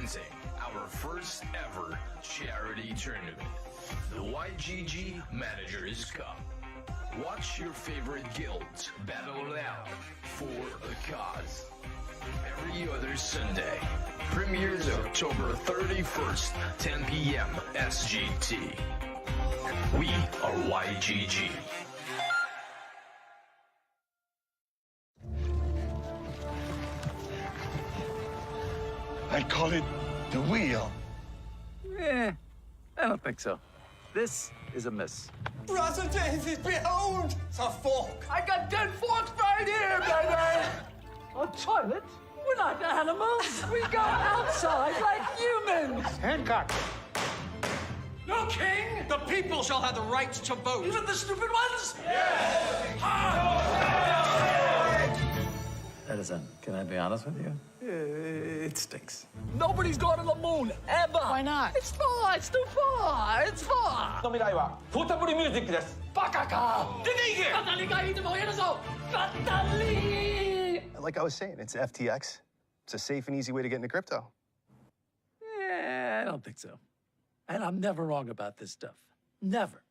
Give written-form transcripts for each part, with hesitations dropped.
presenting our first ever charity tournament, the YGG Managers Cup. Watch your favorite guilds battle it out for a cause. Every other Sunday. Premieres October 31st, 10 p.m. SGT. We are YGG. I call it the wheel. I don't think so. This is a miss. Brother David, behold! It's a fork! I got 10 forks right here, baby! A toilet? We're not animals. We go outside like humans. Hancock. No king! The people shall have the right to vote. Even the stupid ones? Edison, can I be honest with you? It stinks. Nobody's gone to the moon, ever! Why not? It's far, it's too far, it's far! の未来はポータブルミュージックです。バカか！出て行け！バタリがいてもやるぞ！バタリ！ Like I was saying, it's FTX. It's a safe and easy way to get into crypto. I don't think so. And I'm never wrong about this stuff. Never.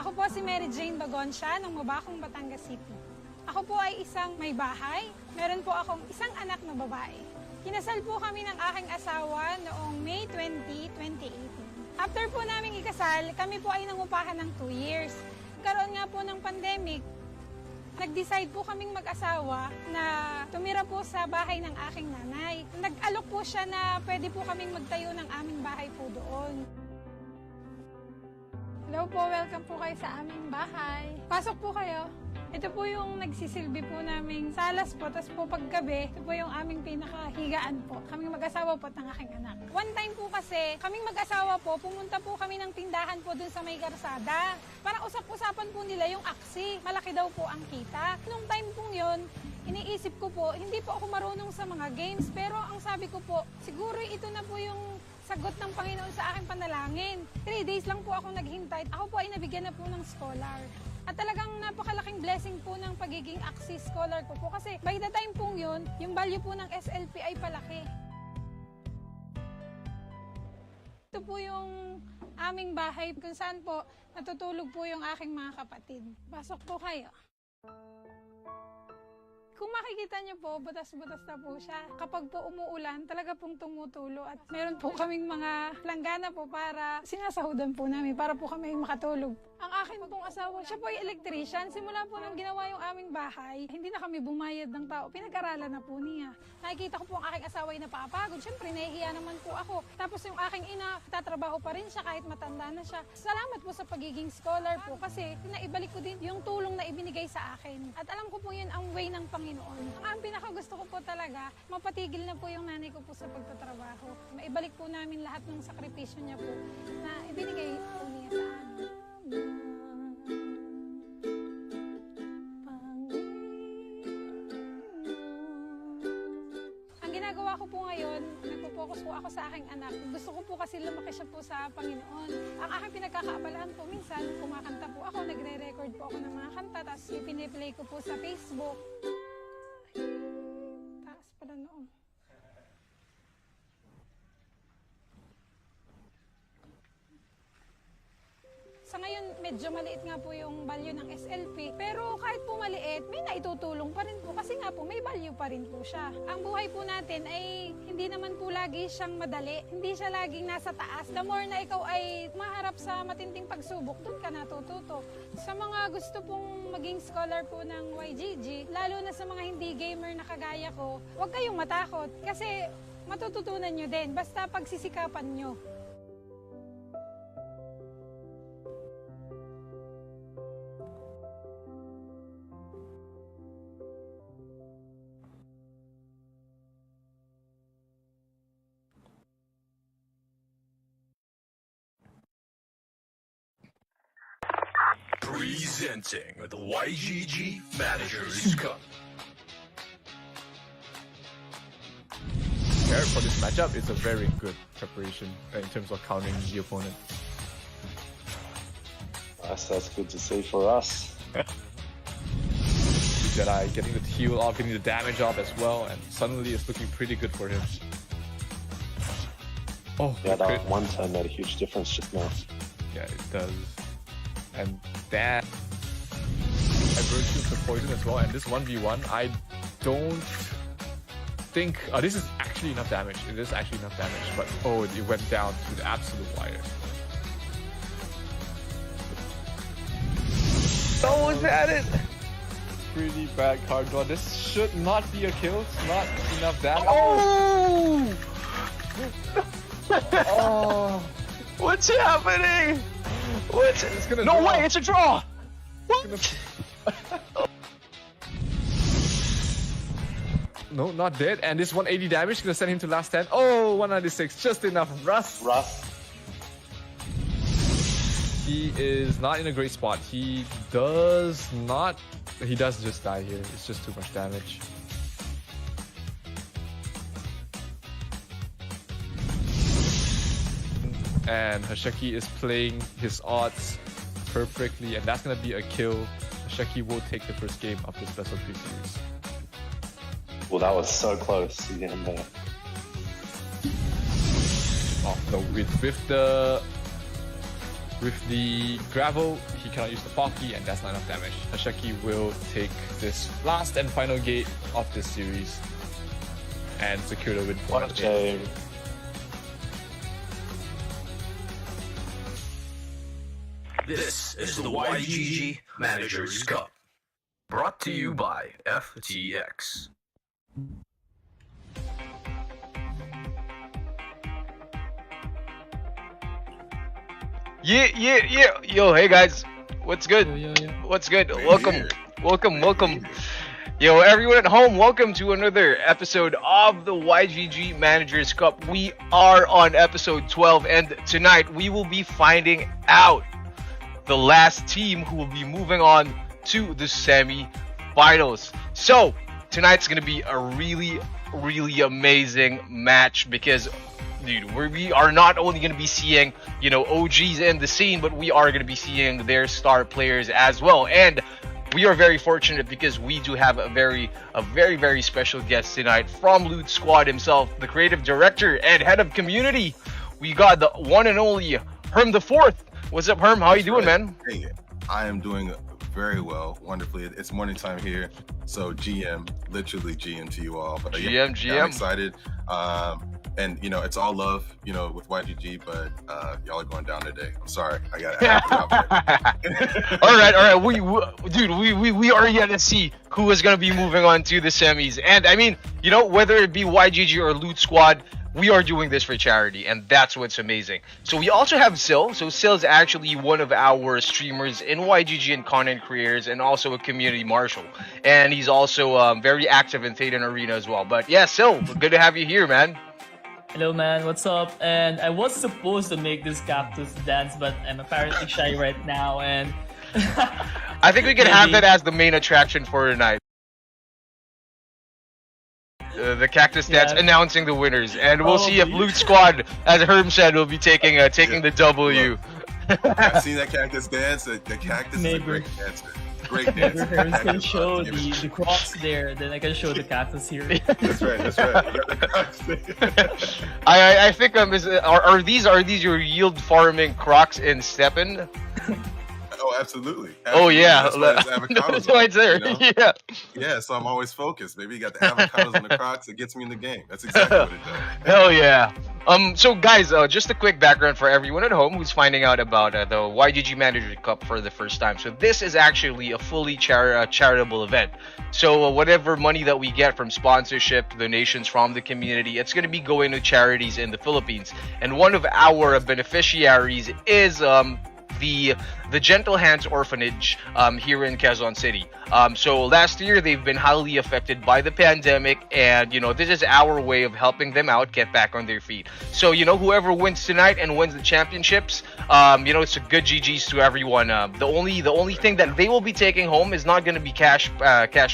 Ako po si Mary Jane Bagonsya ng Mabacong, Batangas City. Ako po ay isang may bahay. Meron po akong isang anak na babae. Kinasal po kami ng aking asawa noong May 20, 2018. After po naming ikasal, kami po ay nangupahan ng 2 years. Karoon nga po ng pandemic, nag-decide po kaming mag-asawa na tumira po sa bahay ng aking nanay. Nag-alok po siya na pwede po kaming magtayo ng aming bahay po doon. Hello po, welcome po kayo sa aming bahay. Pasok po kayo. Ito po yung nagsisilbi po naming salas po, tapos po paggabi, ito po yung aming pinakahigaan po. Kaming mag-asawa po at ng aking anak. One time po kasi, kaming mag-asawa po, pumunta po kami ng tindahan po dun sa may karsada. Parang usap-usapan po nila yung aksi. Malaki daw po ang kita. Nung time pong yun, iniisip ko po, hindi po ako marunong sa mga games, pero ang sabi ko po, siguro ito na po yung sagot ng Panginoon sa aking panalangin. 3 days lang po ako naghintay. Ako po ay nabigyan na po ng scholar. At talagang napakalaking blessing po ng pagiging AXI scholar ko po. Kasi by the time pong yun, yung value po ng SLP ay palaki. Ito po yung aming bahay kung saan po natutulog po yung aking mga kapatid. Pasok po kayo. Kung makikita niyo po, butas-butas na po siya. Kapag po umuulan, talaga pong tumutulo. At meron po kaming mga planggana po para sinasahudan po namin, para po kami makatulog. Ang akin pong asawa, siya po ay electrician. Simula po nang ginawa yung aming bahay, hindi na kami bumayad ng tao. Pinag-aralan na po niya. Nakikita ko po ang aking asawa ay napapagod. Siyempre, nahihiya naman po ako. Tapos yung aking ina, tatrabaho pa rin siya kahit matanda na siya. Salamat po sa pagiging scholar po kasi naibalik ko din yung tulong na ibinigay sa akin. At alam ko po yun ang way ng Panginoon. Ang pinakagusto ko po talaga, mapatigil na po yung nanay ko po sa pagtatrabaho. Maibalik po namin lahat ng sakripisyo niya po na ibinigay po niya sa amin. Ang ginagawa ko po ngayon, nagpo-focus po ako sa aking anak. Gusto ko po kasi lumaki siya po sa Panginoon. Ang aking pinagkakaabalahan po, minsan kumakanta po ako, nagre-record po ako ng mga kanta, tapos ipiniplay ko po sa Facebook. Taas pala noon. Sa ngayon, medyo maliit nga po yung value ng SLP. Pero kahit po maliit, may naitutulong pa rin po. Kasi nga po, may value pa rin po siya. Ang buhay po natin ay hindi naman po lagi siyang madali. Hindi siya laging nasa taas. The more na ikaw ay maharap sa matinding pagsubok, doon ka natututo. Sa mga gusto pong maging scholar po ng YGG, lalo na sa mga hindi gamer na kagaya ko, huwag kayong matakot. Kasi matututunan nyo din. Basta pagsisikapan nyo. Presenting the YGG Managers Cup. For this matchup, it's a very good preparation in terms of countering the opponent. That's good to see for us. Jedi getting the heal off, getting the damage off as well, and suddenly it's looking pretty good for him. Oh, yeah, that one turn made a huge difference just now. Yeah, it does. And that diverges the poison as well, and this 1v1, I don't think... this is actually enough damage. It is actually enough damage, but oh, it went down to the absolute wire. Oh, is that it? Pretty bad card draw. This should not be a kill. It's not enough damage. Oh! Oh! What's happening? It's gonna No draw. way, it's a draw! What? No, not dead. And this 180 damage is gonna send him to last 10. Oh, 196, just enough. Russ. He is not in a great spot. He does just die here. It's just too much damage. And Hasheki is playing his odds perfectly, and that's gonna be a kill. Hasheki will take the first game of this best of 3 series. Well, that was so close again there. Oh no, with the gravel, he cannot use the Pocky, and that's not enough damage. Hasheki will take this last and final gate of this series and secure the win for What a shame. This is the YGG Managers Cup. Brought to you by FTX. Yeah. Yo, hey guys. What's good? What's good? Welcome. Yo, everyone at home, welcome to another episode of the YGG Managers Cup. We are on episode 12, and tonight we will be finding out the last team who will be moving on to the semi-finals. So, tonight's gonna be a really amazing match because, dude, we are not only going to be seeing, OGs in the scene, but we are going to be seeing their star players as well. And we are very fortunate because we do have a very special guest tonight from LootSquad himself, the creative director and head of community. We got the one and only Herm the Fourth. What's up, Herm? How you doing, man? Hey, I am doing very well, wonderfully. It's morning time here, so GM, literally GM to you all. But GM. I'm excited. And it's all love, with YGG, but y'all are going down today. I'm sorry, I gotta. All right. We are yet to see who is gonna be moving on to the semis. And I mean, whether it be YGG or LootSquad, we are doing this for charity, and that's what's amazing. So we also have Sil. So Sil is actually one of our streamers in YGG and content creators, and also a community marshal. And he's also very active in Thetan Arena as well. But yeah, Sil, good to have you here, man. Hello, man. What's up? And I was supposed to make this cactus dance, but I'm apparently shy right now. And I think we can have that as the main attraction for tonight. The cactus dance announcing the winners, and we'll see if LootSquad, as Herm said, will be taking the W. I've seen that cactus dance. The cactus is a great dancer. Great dancer. Herm can show the crocs there, then I can show the cactus here. That's right. I think are these your yield farming crocs in Steppen? Oh, absolutely. Oh yeah, that's why it's there. Yeah, so I'm always focused. Maybe you got the avocados and the crocs. It gets me in the game. That's exactly what it does. Hell yeah. So guys, just a quick background for everyone at home who's finding out about the YGG Managers Cup for the first time. So this is actually a fully charitable event. So whatever money that we get from sponsorship, donations from the community, it's going to be going to charities in the Philippines. And one of our beneficiaries is the Gentle Hands Orphanage here in Quezon City. So last year they've been highly affected by the pandemic, and this is our way of helping them out get back on their feet. So whoever wins tonight and wins the championships, it's a good GGs to everyone. The only thing that they will be taking home is not going to be cash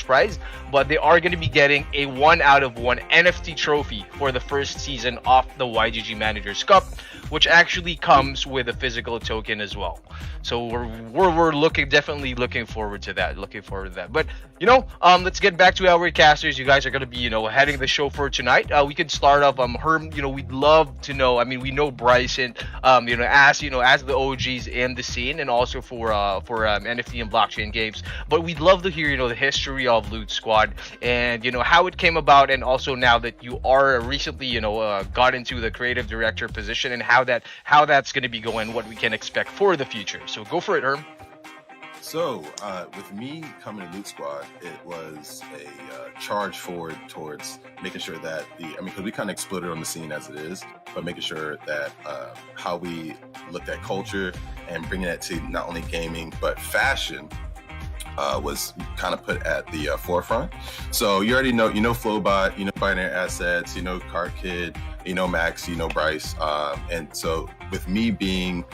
prize, but they are going to be getting a 1 out of 1 NFT trophy for the first season of the YGG Managers Cup, which actually comes with a physical token as well. So we're definitely looking forward to that. But let's get back to our casters. You guys are gonna be heading the show for tonight. We could start off. Herm, we'd love to know. I mean, we know Bryson, as the OGs in the scene, and also for NFT and blockchain games. But we'd love to hear the history of Loot Squad and how it came about, and also now that you are recently got into the creative director position, and how that's gonna be going, what we can expect for the future. So go for it, Herm. So, with me coming to Loot Squad, it was a charge forward towards making sure that because we kind of exploded on the scene as it is, but making sure that how we looked at culture and bringing that to not only gaming but fashion was kind of put at the forefront. So you already know, Flowbot, Binary Assets, Cart Kid, Max, Bryce, and so with me being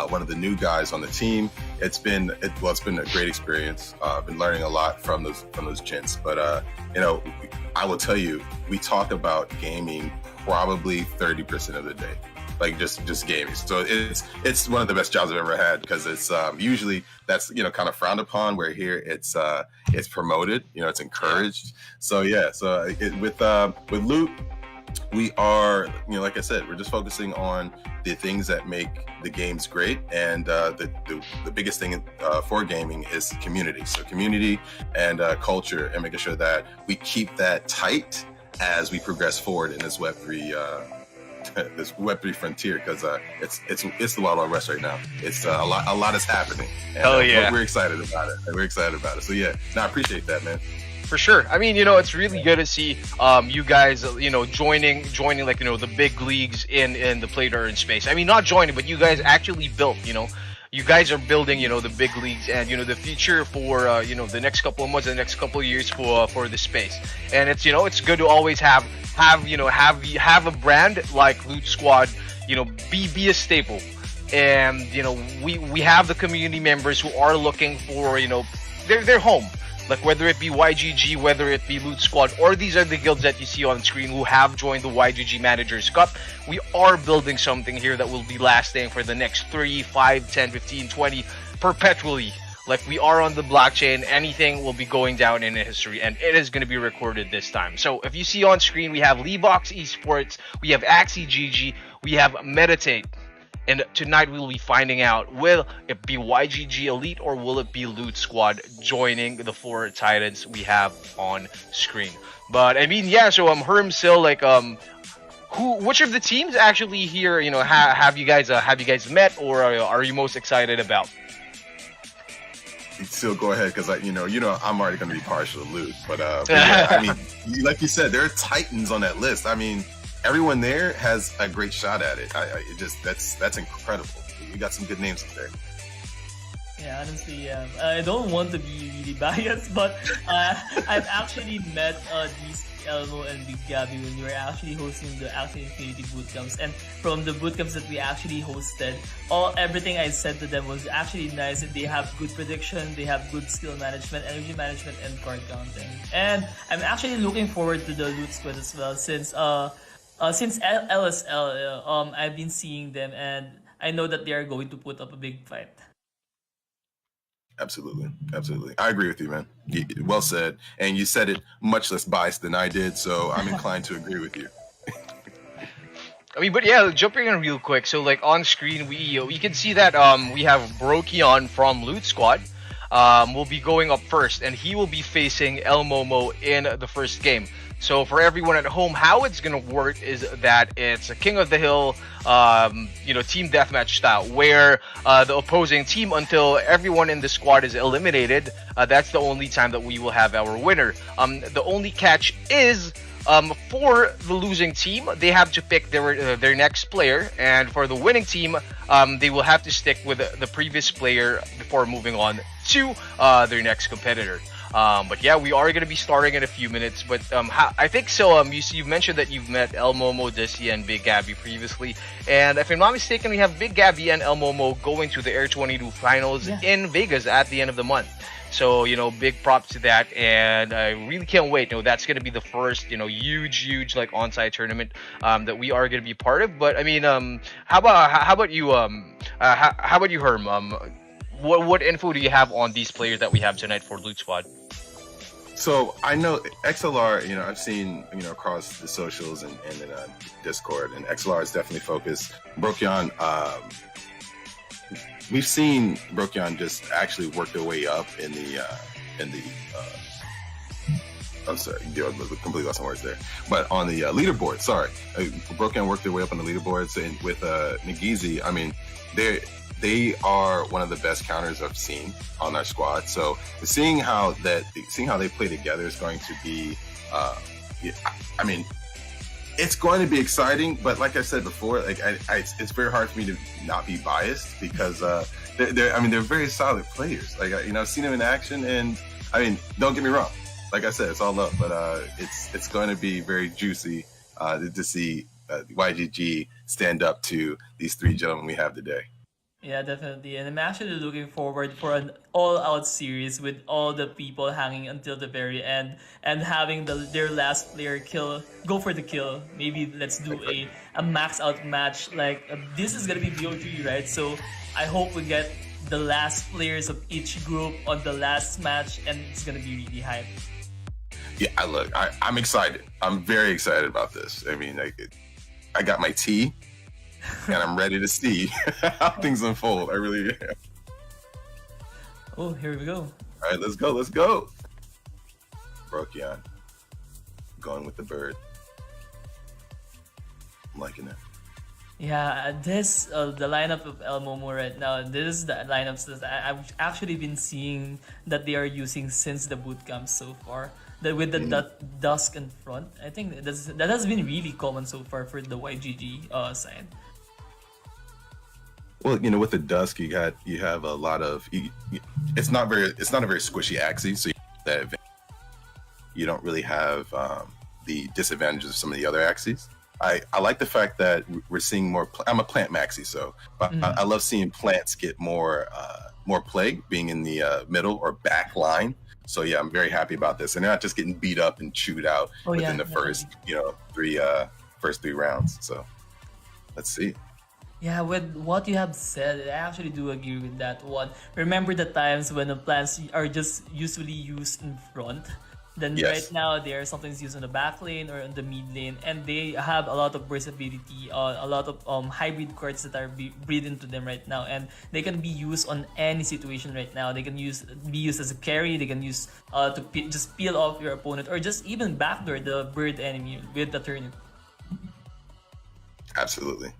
one of the new guys on the team, it's been a great experience. I've been learning a lot from those gents. But I will tell you, we talk about gaming probably 30% of the day, like just gaming. So it's one of the best jobs I've ever had, because it's usually that's kind of frowned upon, where here it's promoted, it's encouraged. So yeah, with Loot, we are, like I said, we're just focusing on the things that make the games great, and the biggest thing for gaming is community. So community and culture, and making sure that we keep that tight as we progress forward in this Web3 frontier, because it's the Wild Wild West right now. It's a lot is happening. And, Hell yeah, we're excited about it. So yeah, I appreciate that, man. For sure. I mean, it's really good to see you guys, joining like, the big leagues in the play to earn space. I mean, not joining, but you guys actually built, you guys are building, the big leagues, and the future for the next couple of months, the next couple of years for the space. And it's it's good to always have a brand like Loot Squad, be a staple. And we have the community members who are looking for their home. Like, whether it be YGG, whether it be Loot Squad, or these are the guilds that you see on screen who have joined the YGG Managers Cup, we are building something here that will be lasting for the next 3, 5, 10, 15, 20, perpetually. Like, we are on the blockchain, anything will be going down in history, and it is going to be recorded this time. So, if you see on screen, we have Levox Esports, we have Axie GG, we have Meditate. And tonight we will be finding out, will it be YGG Elite or will it be Loot Squad joining the 4 titans we have on screen? But I mean, yeah. So Herm, still, like, which of the teams actually here, have you guys met, or are you most excited about? Still go ahead, because I'm already going to be partial to Loot, but yeah, I mean, like you said, there are titans on that list. I mean, everyone there has a great shot at it. That's incredible. You got some good names up there. Yeah, honestly, I don't want to be really biased, but I've actually met these Elmo and Big Gabby when we were actually hosting the Axie Infinity bootcamps. And from the bootcamps that we actually hosted, everything I said to them was actually nice. And they have good prediction, they have good skill management, energy management, and card counting. And I'm actually looking forward to the Loot Squad as well, since LSL, I've been seeing them, and I know that they are going to put up a big fight. Absolutely. I agree with you, man. Well said. And you said it much less biased than I did, so I'm inclined to agree with you. I mean, but yeah, jumping in real quick. So, like, on screen, we can see that we have Brokion from Loot Squad. Will be going up first, and he will be facing El Momo in the first game. So for everyone at home, how it's gonna work is that it's a King of the Hill team deathmatch style, where the opposing team, until everyone in the squad is eliminated, that's the only time that we will have our winner. The only catch is, for the losing team, they have to pick their next player, and for the winning team, they will have to stick with the previous player before moving on to their next competitor. But yeah, we are going to be starting in a few minutes. But I think so. You've mentioned that you've met El Momo, Dissy, and Big Gabby previously, and if I'm not mistaken, we have Big Gabby and El Momo going to the Air 22 finals in Vegas at the end of the month. So, big props to that, and I really can't wait. That's going to be the first, huge like on-site tournament that we are going to be part of. But I mean, how about you, Herm? What info do you have on these players that we have tonight for LootSquad? So I know XLR, I've seen, across the socials and in Discord, and XLR is definitely focused. Brokyan, we've seen Brokyan just actually work their way up in the I'm sorry, completely lost my words there. But on the leaderboard, Brokyan worked their way up on the leaderboards, and with Nagizi, I mean, they are one of the best counters I've seen on our squad. So seeing how they play together is going to be, I mean, it's going to be exciting. But like I said before, like it's very hard for me to not be biased, because they're very solid players. Like I've seen them in action, and I mean, don't get me wrong. Like I said, it's all love, but it's going to be very juicy to see YGG stand up to these three gentlemen we have today. Yeah, definitely. And I'm actually looking forward for an all-out series with all the people hanging until the very end, and having their last player go for the kill. Maybe let's do a max-out match. Like, this is going to be BO3, right? So I hope we get the last players of each group on the last match, and it's going to be really hype. Yeah, I'm excited. I'm very excited about this. I mean, I got my tea, and I'm ready to see how things unfold. I really am. Oh, here we go. All right, let's go. Brokyan, going with the bird. I'm liking it. Yeah, this the lineup of El Momo right now. This is the lineups that I've actually been seeing that they are using since the bootcamp so far. With the dusk in front, I think that has been really common so far for the YGG side. Well, with the dusk, you have a lot of. It's not a very squishy axis, so that you don't really have the disadvantages of some of the other axes. I like the fact that we're seeing more. I'm a plant maxi, so I love seeing plants get more play, being in the middle or back line. So yeah, I'm very happy about this, and they're not just getting beat up and chewed out within the first first three rounds. So let's see. Yeah, with what you have said, I actually do agree with that one. Remember the times when the plants are just usually used in front? Then right now they are sometimes used on the back lane or on the mid lane, and they have a lot of versatility, a lot of hybrid cards that are breed into them right now, and they can be used on any situation right now. They can be used as a carry. They can use to just peel off your opponent, or just even backdoor the bird enemy with the turnip. Absolutely.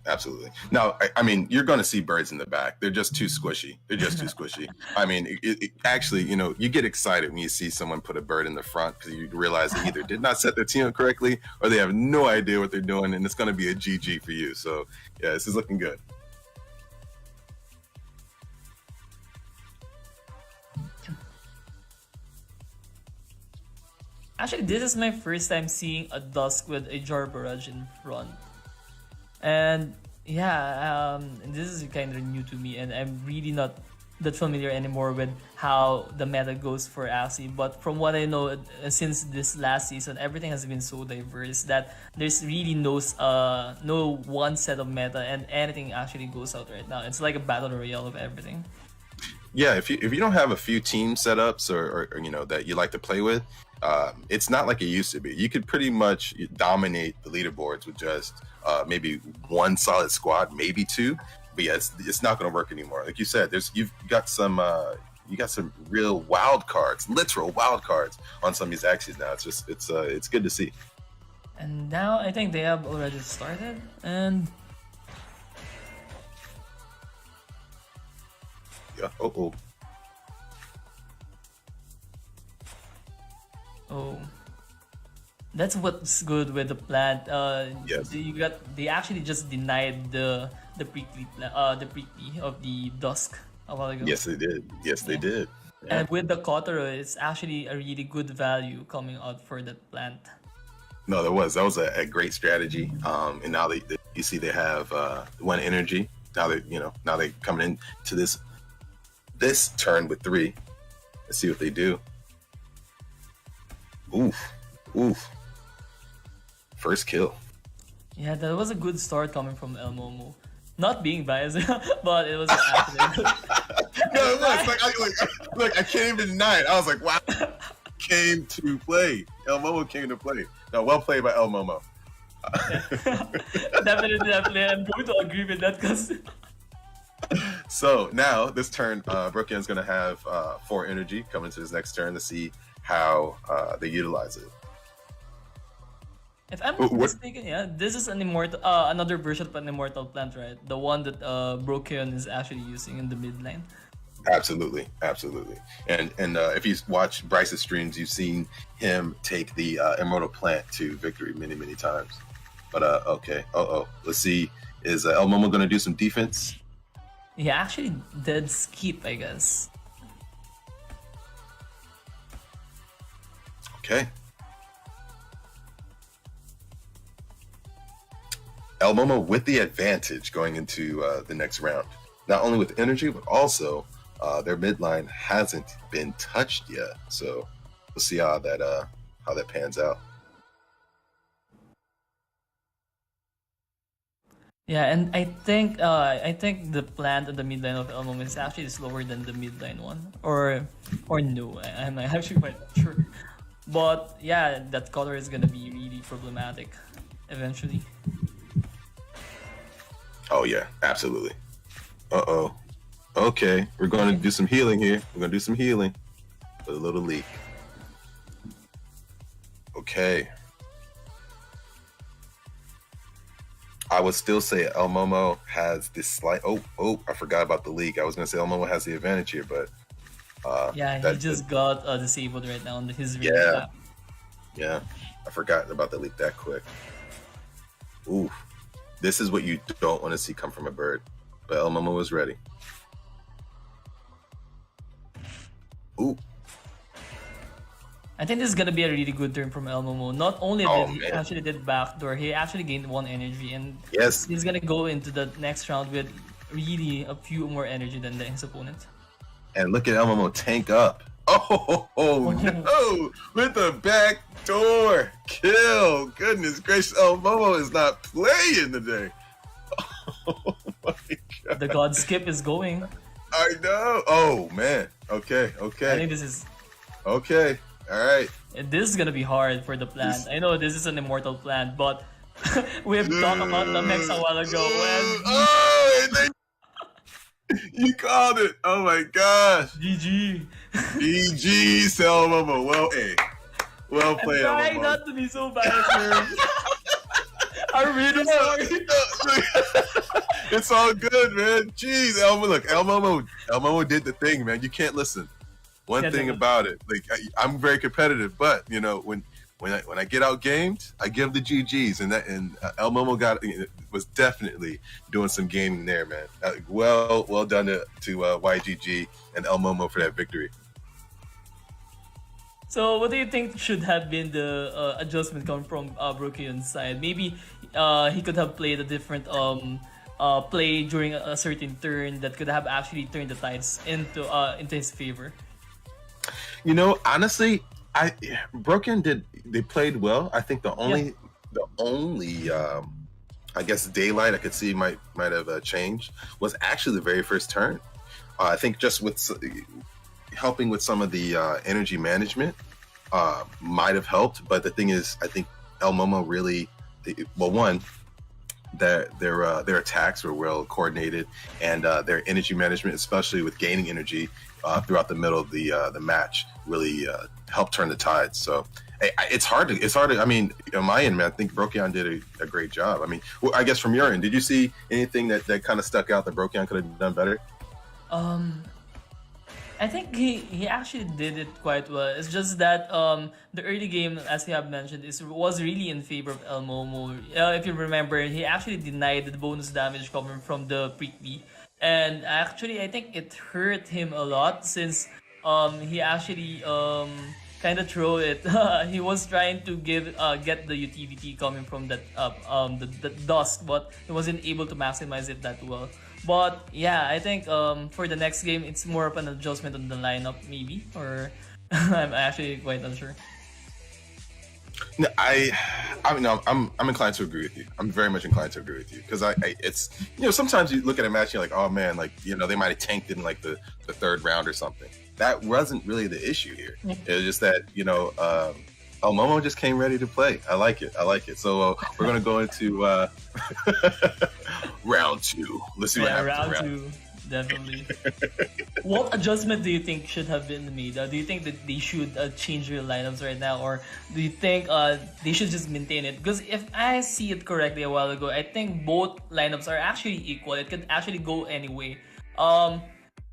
Now, I mean, you're going to see birds in the back. They're just too squishy. I mean, actually, you get excited when you see someone put a bird in the front, because you realize they either did not set their team up correctly, or they have no idea what they're doing, and it's going to be a GG for you. So, yeah, this is looking good. Actually, this is my first time seeing a dusk with a Jar Barrage in front. And yeah, this is kind of new to me, and I'm really not that familiar anymore with how the meta goes for Axie. But from what I know, since this last season, everything has been so diverse that there's really no one set of meta, and anything actually goes out right now. It's like a battle royale of everything. Yeah, if you don't have a few team setups or that you like to play with, it's not like it used to be. You could pretty much dominate the leaderboards with just maybe one solid squad, maybe two. But yeah, it's not going to work anymore. Like you said, you've got some real wild cards, literal wild cards on some of these axes now. It's good to see. And now I think they have already started, and Oh. Oh, that's what's good with the plant. Yes. They actually just denied the prickly of the dusk a while ago. Yes, they did. Yes, they did. Yeah. And with the Kotaro, it's actually a really good value coming out for that plant. No, that was a great strategy. And now you see they have 1 energy. Now they're coming into this turn with 3. Let's see what they do. Oof. First kill. Yeah, that was a good start coming from El Momo. Not being biased, but it was actually good. No, look, I can't even deny it. I was like, wow, came to play. El Momo came to play. No, well played by El Momo. Definitely. I'm going to agree with that because. So now this turn, Brookion's going to have 4 energy coming to his next turn to see how they utilize it. If I'm not mistaken, yeah, this is an immortal, another version of an immortal plant, right? The one that Brokion is actually using in the mid lane. Absolutely. And if you watch Bryce's streams, you've seen him take the immortal plant to victory many times. But okay, let's see. Is El Momo going to do some defense? He actually did skip, I guess. Okay. El Momo with the advantage going into the next round. Not only with energy, but also their midline hasn't been touched yet. So we'll see how that pans out. Yeah, and I think the plant at the mid lane of El Momo is actually slower than the mid lane one, or no, I'm not actually quite sure. But yeah, that color is gonna be really problematic eventually. Oh yeah, absolutely. Okay, we're going to do some healing here. We're going to do some healing with a little leak. Okay. I would still say El Momo has this slight. Oh! I forgot about the leak. I was going to say El Momo has the advantage here, but yeah, he just got disabled right now on his yeah. Yeah, I forgot about the leak that quick. Ooh, this is what you don't want to see come from a bird. But El Momo was ready. Ooh. I think this is gonna be a really good turn from El Momo. Not only did he actually did backdoor, he actually gained 1 energy, and yes, he's gonna go into the next round with really a few more energy than his opponent. And look at El Momo tank up. Oh no! With the back door kill. Goodness gracious, El Momo is not playing today. Oh my god! The god skip is going. I know. Oh man. Okay. I think this is okay. All right. And this is gonna be hard for the plant. I know this is an immortal plant, but we've talked about the mechs a while ago. You called it. Oh my gosh. GG. GG, El Momo. Well played. I'm trying not to be so bad. I'm really sorry. It's all good, man. Jeez, El Momo did the thing, man. You can't listen. One thing about it, like I'm very competitive, but you know when I get out gamed, I give the GGs, and El Momo was definitely doing some gaming there, man. Well done to YGG and El Momo for that victory. So, what do you think should have been the adjustment coming from Brokion's side? Maybe he could have played a different play during a certain turn that could have actually turned the tides into his favor. You know, honestly, Broken they played well. I think the only I guess daylight I could see might have changed was actually the very first turn. I think just with helping with some of the energy management might have helped, but the thing is, I think El Momo really their attacks were well coordinated, and their energy management, especially with gaining energy throughout the middle of the match, really helped turn the tide. So it's hard to. I mean, on my end, man, I think Brokion did a great job. I mean, I guess from your end, did you see anything that kind of stuck out that Brokion could have done better? I think he actually did it quite well. It's just that the early game, as you have mentioned, was really in favor of El Momo. If you remember, he actually denied the bonus damage coming from the prickly, and actually I think it hurt him a lot since he actually kind of throw it. He was trying to get the utility coming from that the dust, but he wasn't able to maximize it that well. But yeah, I think for the next game, it's more of an adjustment on the lineup, maybe, or I'm actually quite unsure. No, I'm inclined to agree with you. I'm very much inclined to agree with you because it's sometimes you look at a match and you're like, oh man, like they might have tanked in like the third round or something. That wasn't really the issue here. It was just that Momo just came ready to play. I like it. So we're gonna go into round 2. Let's see what happens. Round 2, definitely. What adjustment do you think should have been made? Do you think that they should change their lineups right now, or do you think they should just maintain it? Because if I see it correctly a while ago, I think both lineups are actually equal. It could actually go any way.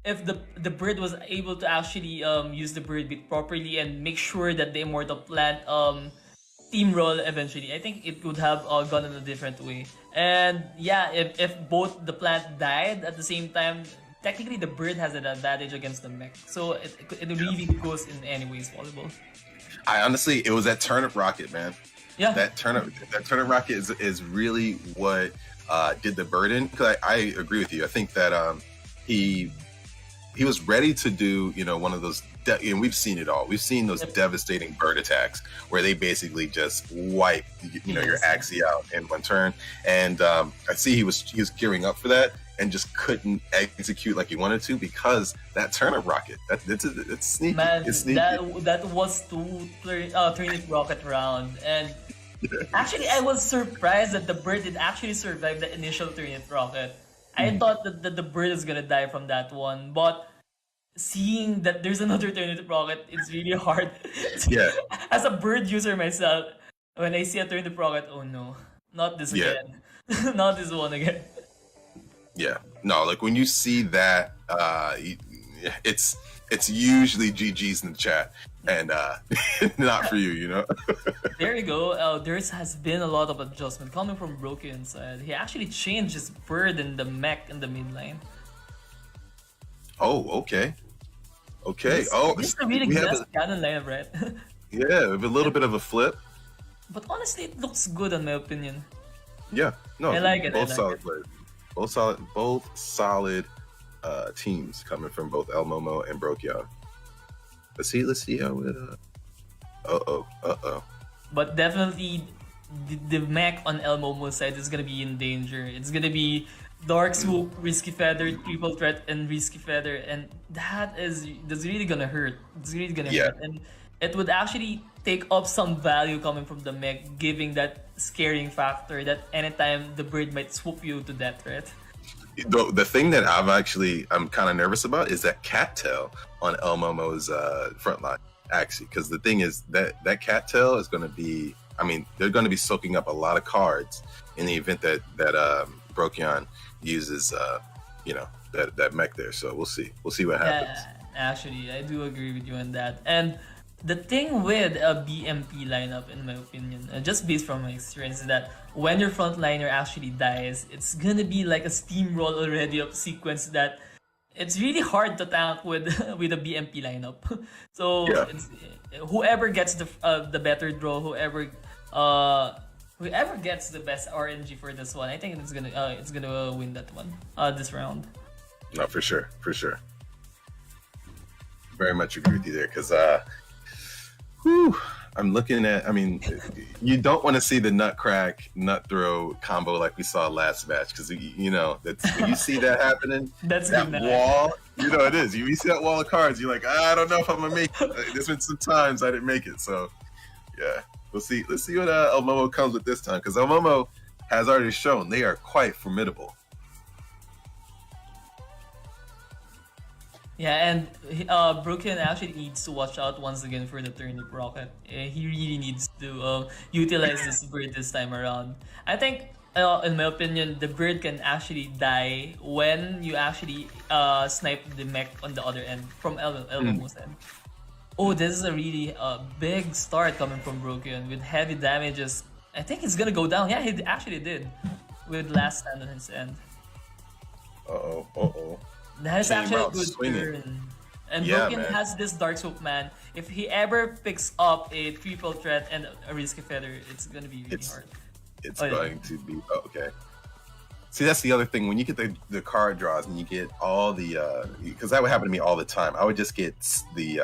If the bird was able to actually use the bird bit properly and make sure that the immortal plant steamroll eventually, I think it would have gone in a different way. And yeah, if both the plant died at the same time, technically the bird has an advantage against the mech. So it really goes in any ways possible. It was that turnip rocket, man. Yeah. That turnip rocket is really what did the bird in. Because I agree with you. I think that he was ready to do, one of those, and we've seen it all. We've seen those devastating bird attacks where they basically just wipe, your Axie out in one turn. And I see he was gearing up for that and just couldn't execute like he wanted to because that turnip rocket. It's sneaky. Man, it's sneaky. That was 2 turnip rocket round, and actually I was surprised that the bird did actually survive the initial turnip rocket. I thought that the bird is gonna die from that one, but seeing that there's another turnip rocket, it's really hard. Yeah. As a bird user myself, when I see a turnip rocket, oh no, not this again, not this one again. Yeah, no, like when you see that, it's usually GG's in the chat, and not for you, There you go. There has been a lot of adjustment coming from Broken side. He actually changed his bird in the mech in the mid lane. Oh, okay. This is a really good cannon lineup, right? Yeah, with a little bit of a flip. But honestly, it looks good in my opinion. Yeah, no, I like it. Both solid players. Both solid teams coming from both El Momo and Brokyan. Let's see how it. But definitely, the mech on El Momo's side is gonna be in danger. It's gonna be Dark Swoop, Risky Feather, Triple Threat, and Risky Feather, and that's really gonna hurt. It's really gonna hurt, and it would actually take up some value coming from the mech, giving that scaring factor that anytime the bird might swoop you to death, right? The thing that I'm kind of nervous about is that cattail on El Momo's front line, actually, because the thing is that cattail is going to be, they're going to be soaking up a lot of cards in the event that Brokyan uses, that mech there. So we'll see what happens. Actually, I do agree with you on that. And the thing with a BMP lineup, in my opinion, just based from my experience, is that when your frontliner actually dies, it's gonna be like a steamroll already of sequence that it's really hard to tank with a BMP lineup. So it's, whoever gets the better draw, whoever gets the best RNG for this one, I think it's gonna win that one this round. No, for sure. Very much agree with you there, because I'm looking at, you don't want to see the nut crack, nut throw combo like we saw last match, because, that's, when you see that happening, that wall, it is. You see that wall of cards, you're like, I don't know if I'm going to make it. There's been some times I didn't make it, so, yeah. Let's see what El Momo comes with this time, because El Momo has already shown they are quite formidable. Yeah, and Broken actually needs to watch out once again for the turnip rocket. He really needs to utilize this bird this time around. I think in my opinion, the bird can actually die when you actually snipe the mech on the other end from Elmo's end. Oh, this is a really big start coming from Broken with heavy damages. I think he's gonna go down. Yeah, he actually did with last stand on his end. That is actually a good turn. And Broken has this Dark Swoop, man. If he ever picks up a triple threat and a risky feather, it's gonna be really hard. It's going to be okay. See, that's the other thing. When you get the card draws and you get all the because that would happen to me all the time. I would just get the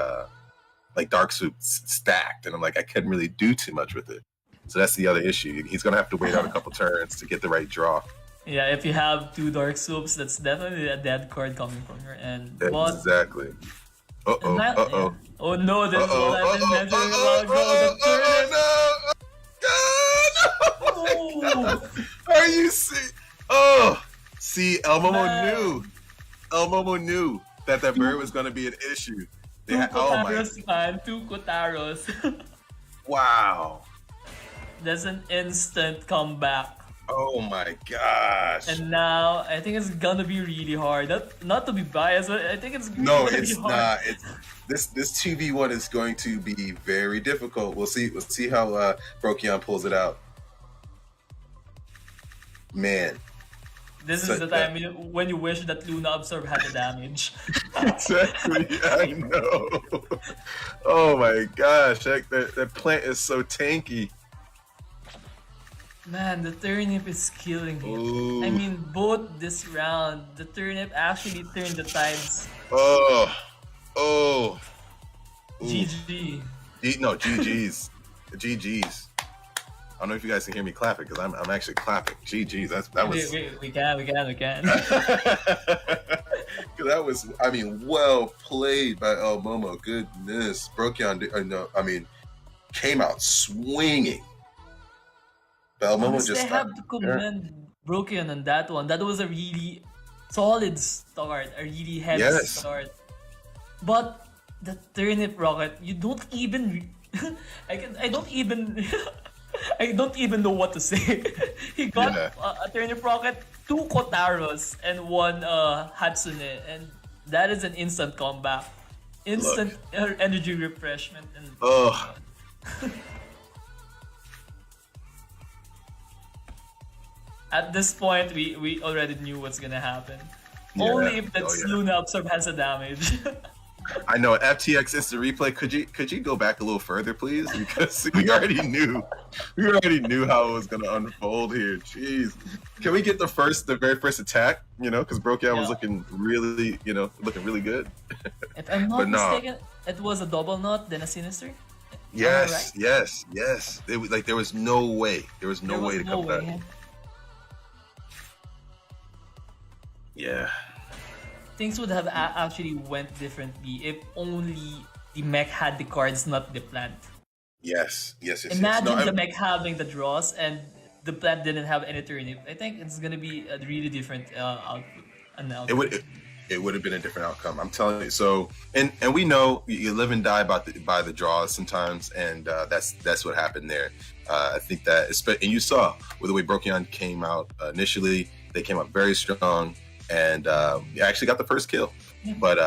like Dark Swoop stacked, and I'm like, I couldn't really do too much with it. So that's the other issue. He's gonna have to wait out a couple turns to get the right draw. Yeah, if you have 2 Dark Swoops, that's definitely a dead card coming from your end. Exactly. Oh no, that's what I've been mentioning a while ago. No! Are you see? Oh, see, El Momo knew that bird was gonna be an issue. Two Kotaros. Wow. That's an instant comeback. Oh my gosh. And now I think it's gonna be really hard. Not to be biased, but I think it's really it's be hard. not. This 2v1 is going to be very difficult. We'll see how Brokyan pulls it out. Man. This is the time when you wish that Luna Absorb had the damage. Exactly, I know. Oh my gosh, that plant is so tanky. Man, the turnip is killing him. Ooh. I mean, both this round, the turnip actually turned the tides. Oh. GG. No, GG's. GG's. I don't know if you guys can hear me clapping because I'm actually clapping. GG's. That was. We can. That was, I mean, well played by El Momo. Goodness, Brokyan. Came out swinging. But El Momo just. I have to commend Brokyan on that one. That was a really solid start, a really heavy start. But the turnip rocket, you don't even. I don't even know what to say. He got a turnip rocket, 2 Kotaros, and 1 Hatsune, and that is an instant comeback, instant energy refreshment. And at this point, we already knew what's gonna happen. Only if that Luna Absorb has a damage. I know, FTX instant replay. Could you go back a little further, please? Because we already knew how it was gonna unfold here. Jeez, can we get the very first attack? Because Brokyan was looking really, looking really good. If I'm not mistaken, it was a double knot, then a sinister. Yes. It was like there was no way. There was no way to come back. Yeah. Things would have actually went differently if only the mech had the cards, not the plant. Yes. Imagine the mech having the draws and the plant didn't have any turnip. I think it's gonna be a really different output. It would have been a different outcome. I'm telling you. So, and we know you live and die by the draws sometimes, and that's what happened there. I think that, and you saw with the way Brokyan came out initially, they came out very strong. And actually got the first kill, but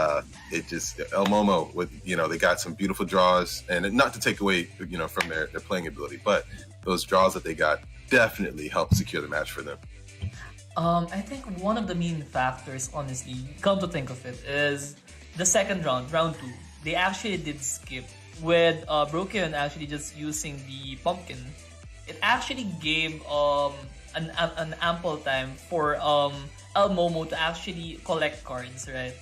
it just El Momo with they got some beautiful draws, and not to take away from their playing ability, but those draws that they got definitely helped secure the match for them. I think one of the main factors, honestly, come to think of it, is the second round 2. They actually did skip with Brokyan actually just using the pumpkin. It actually gave an ample time for El Momo to actually collect cards, right?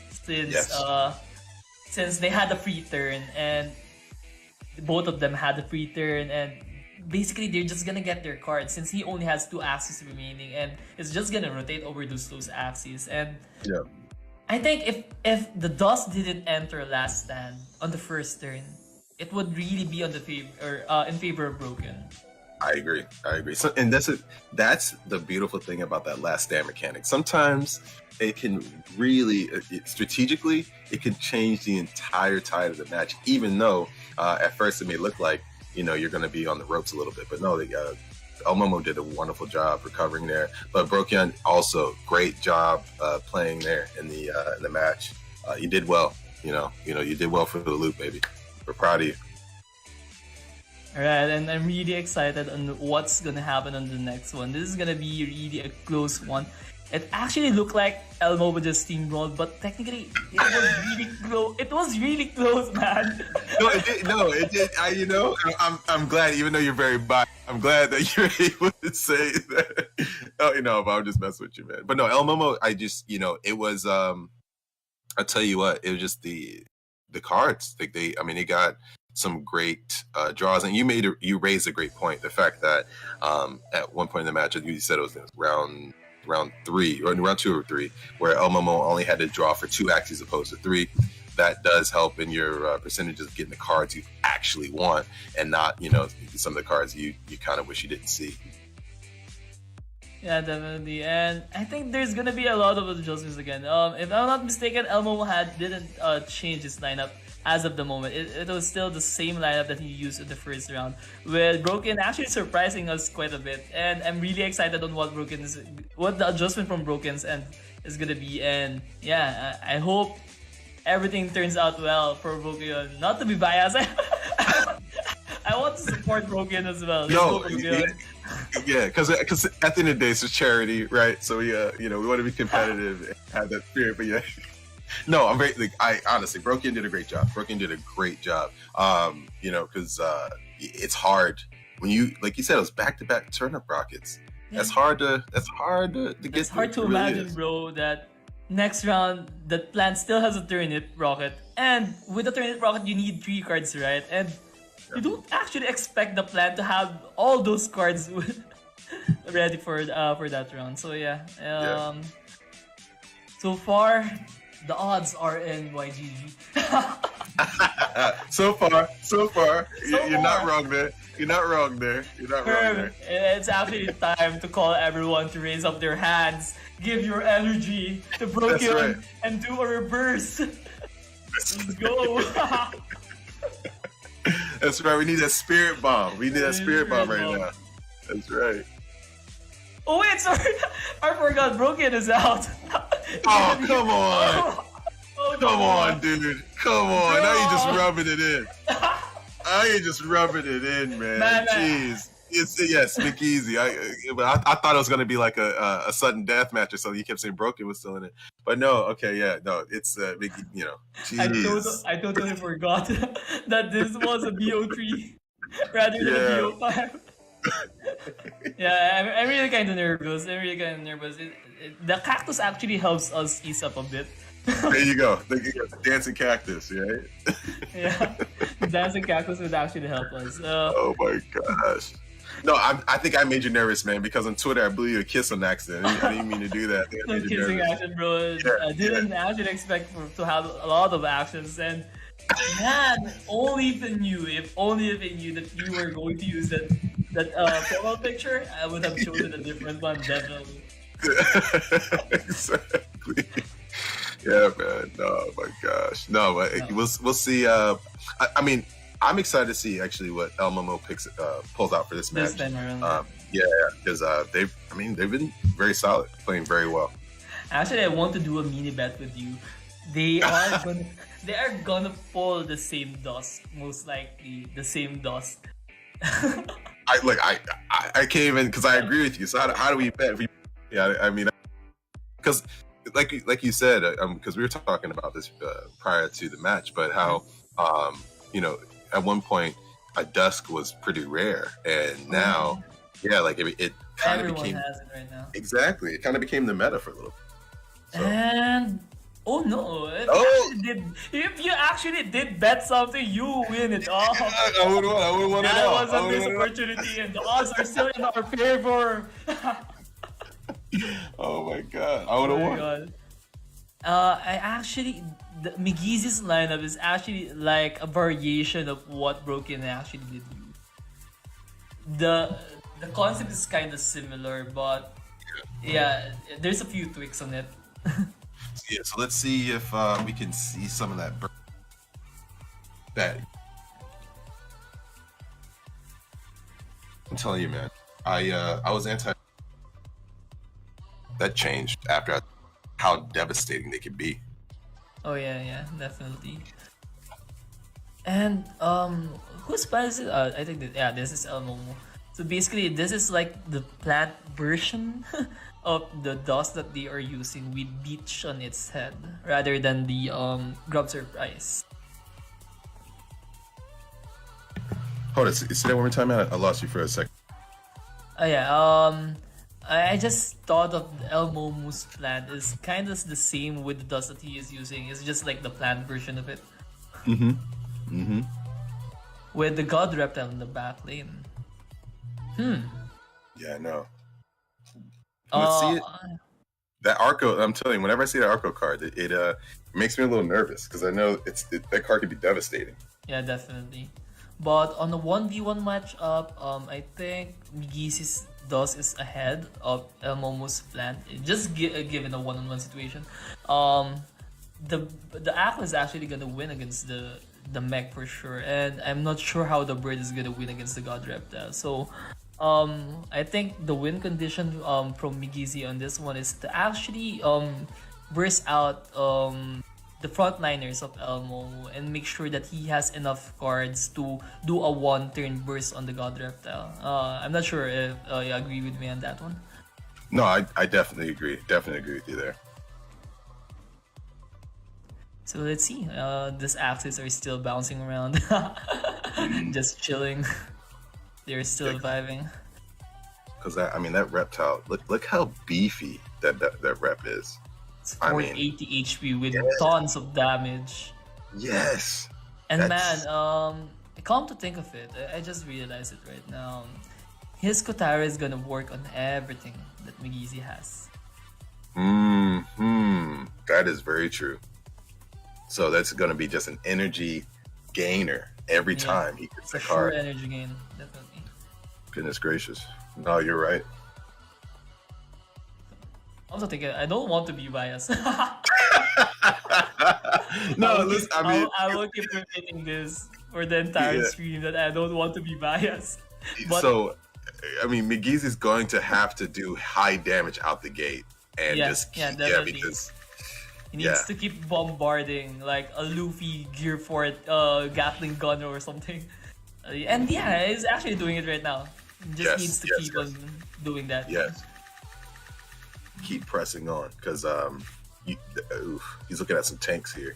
Since they had a free turn, and both of them had a free turn, and basically they're just gonna get their cards since he only has 2 axes remaining, and it's just gonna rotate over those axes. And I think if the dust didn't enter last stand on the first turn, it would really be on the in favor of Broken. I agree. So, and that's the beautiful thing about that last stand mechanic. Sometimes it can really, strategically, it can change the entire tide of the match, even though at first it may look like, you're going to be on the ropes a little bit. But no, El Momo did a wonderful job recovering there, but Brokian also great job playing there in the match. You did well. You did well for the loop, baby. We're proud of you. Alright, and I'm really excited on what's gonna happen on the next one. This is gonna be really a close one. It actually looked like Elmo would just steamrolled, but technically it was really close. It was really close, man. It did. I'm glad, even though you're very biased, I'm glad that you're able to say that. But I'm just messing with you, man. But no, El Momo, it was. I tell you what, it was just the cards. They got some great draws, and you raised a great point. The fact that at one point in the match, you said it was round 3 or round 2 or 3, where El Momo only had to draw for 2 acts as opposed to 3. That does help in your percentages of getting the cards you actually want, and not some of the cards you kind of wish you didn't see. Yeah, definitely, and I think there's gonna be a lot of adjustments again. If I'm not mistaken, El Momo didn't change his lineup as of the moment. It was still the same lineup that he used in the first round, with Broken actually surprising us quite a bit. And I'm really excited on what the adjustment from Broken's end is gonna be. And yeah, I hope everything turns out well for Broken. Not to be biased, I want to support Broken as well. Yeah, because at the end of the day, it's a charity, right? So we want to be competitive and have that spirit. But yeah. No, I'm very. Honestly, Broken did a great job. Because it's hard when you, like you said, it was back-to-back turnip rockets. Yeah. That's hard to get. It's hard to imagine, bro, that next round the plant still has a turnip rocket, and with the turnip rocket you need 3 cards, right? And you don't actually expect the plant to have all those cards ready for that round. So yeah. So far, the odds are in YGG. So far. You're not wrong there. You're not wrong there. It's actually time to call everyone to raise up their hands, give your energy to Brokion, right, and do a reverse. Let's go. That's right. We need that spirit bomb. We need that spirit bomb right now. That's right. Oh wait, sorry. I forgot Broken is out. Oh, come on. Come on, dude. Come on. Bro. Now you're just rubbing it in. Now you're just rubbing it in, man. Jeez. Yes, Nick Easy. I thought it was going to be like a sudden death match or something. You kept saying Broken was still in it. But no, okay, yeah. No, it's, jeez. I totally forgot that this was a BO3 rather than a BO5. Yeah, I'm really kind of nervous. The cactus actually helps us ease up a bit. There you go. The dancing cactus, right? Yeah, the dancing cactus would actually help us. Oh my gosh. No, I think I made you nervous, man, because on Twitter I blew you a kiss on accident. I didn't mean to do that. Some kissing action, bro. Yeah, I didn't actually expect to have a lot of actions, and man, only if it knew that you were going to use that profile picture, I would have chosen a different one, definitely. Exactly. Yeah, man. No, my gosh. No, but we'll see. I mean, I'm excited to see actually what El Momo pulls out for this match. Yeah, because they've been very solid, playing very well. Actually, I want to do a mini bet with you. They are gonna pull the same dust, most likely the same dust. I can't even, because I agree with you. So how do we bet? Because like you said, because we were talking about this prior to the match, but how at one point a dusk was pretty rare, and now it kind of became, has it right now. Exactly, it kind of became the meta for a little. So. And oh no! If you actually did bet something, you win it all. I would want it all. That was a missed opportunity, and the odds are still in our favor. Oh my god! I would have won. God. Migizi's lineup is actually like a variation of what Broken actually did. The concept is kind of similar, but yeah, there's a few tweaks on it. Yeah, so let's see if we can see some of that. I'm telling you, man. I was anti. That changed after how devastating they could be. Oh yeah, definitely. And whose plan is it? I think that this is El Momo. So basically, this is like the plant version of the dust that they are using with beach on its head, rather than the grub surprise. Hold on, say that one more time. I lost you for a second. Oh yeah, I just thought of the El Momo's plant is kind of the same with the dust that he is using. It's just like the plant version of it. With the God Reptile in the back lane. Yeah, I know. Let's see it. That Arco, I'm telling you, whenever I see that Arco card, it makes me a little nervous because I know that card could be devastating. Yeah, definitely. But on the 1v1 matchup, I think Migizi's dust is ahead of El Momo's plant. Just given a one-on-one situation. The Aqua is actually gonna win against the mech for sure, and I'm not sure how the bird is gonna win against the God Reptile. So I think the win condition from Migizi on this one is to actually burst out the frontliners of El Momo and make sure that he has enough cards to do a one-turn burst on the God Reptile. I'm not sure if you agree with me on that one. No, I definitely agree. Definitely agree with you there. So let's see. These axes are still bouncing around, just chilling. They're still vibing. Because that reptile. Look how beefy that rep is. It's 480 HP with tons of damage. Yes. And man, come to think of it, I just realized it right now. His Kotara is gonna work on everything that Migizi has. That is very true. So that's gonna be just an energy gainer every time he gets the card. Sure, energy gain, definitely. Goodness gracious. No, you're right. I'm also thinking, I don't want to be biased. No, listen, I will keep repeating this for the entire stream that I don't want to be biased. But, so, Migiz is going to have to do high damage out the gate and because he needs to keep bombarding like a Luffy Gear Fort Gatling gun or something. And he's actually doing it right now. He just needs to keep on doing that. Yes. Keep pressing on because he's looking at some tanks here.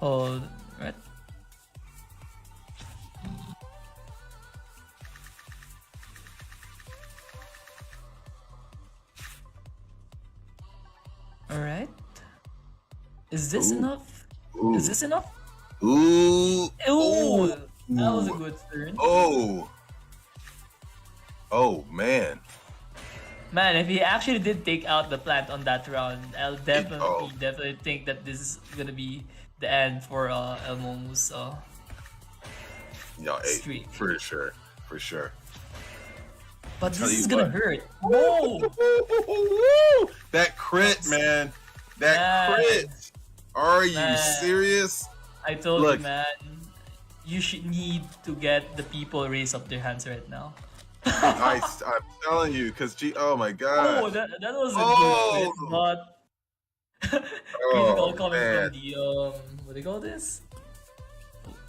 Hold right. All right. Is this enough? Is this enough? Ooh. That was a good turn. Oh man. Man, if he actually did take out the plant on that round, I'll definitely think that this is gonna be the end for El Momo's streak. For sure. But this is gonna hurt. Whoa! That crit, man. That crit. Are you serious? I told you, man. You should need to get the people raise up their hands right now. I'm telling you, because oh my god. Oh, that was a good hit, but critical coming from the what do you call this?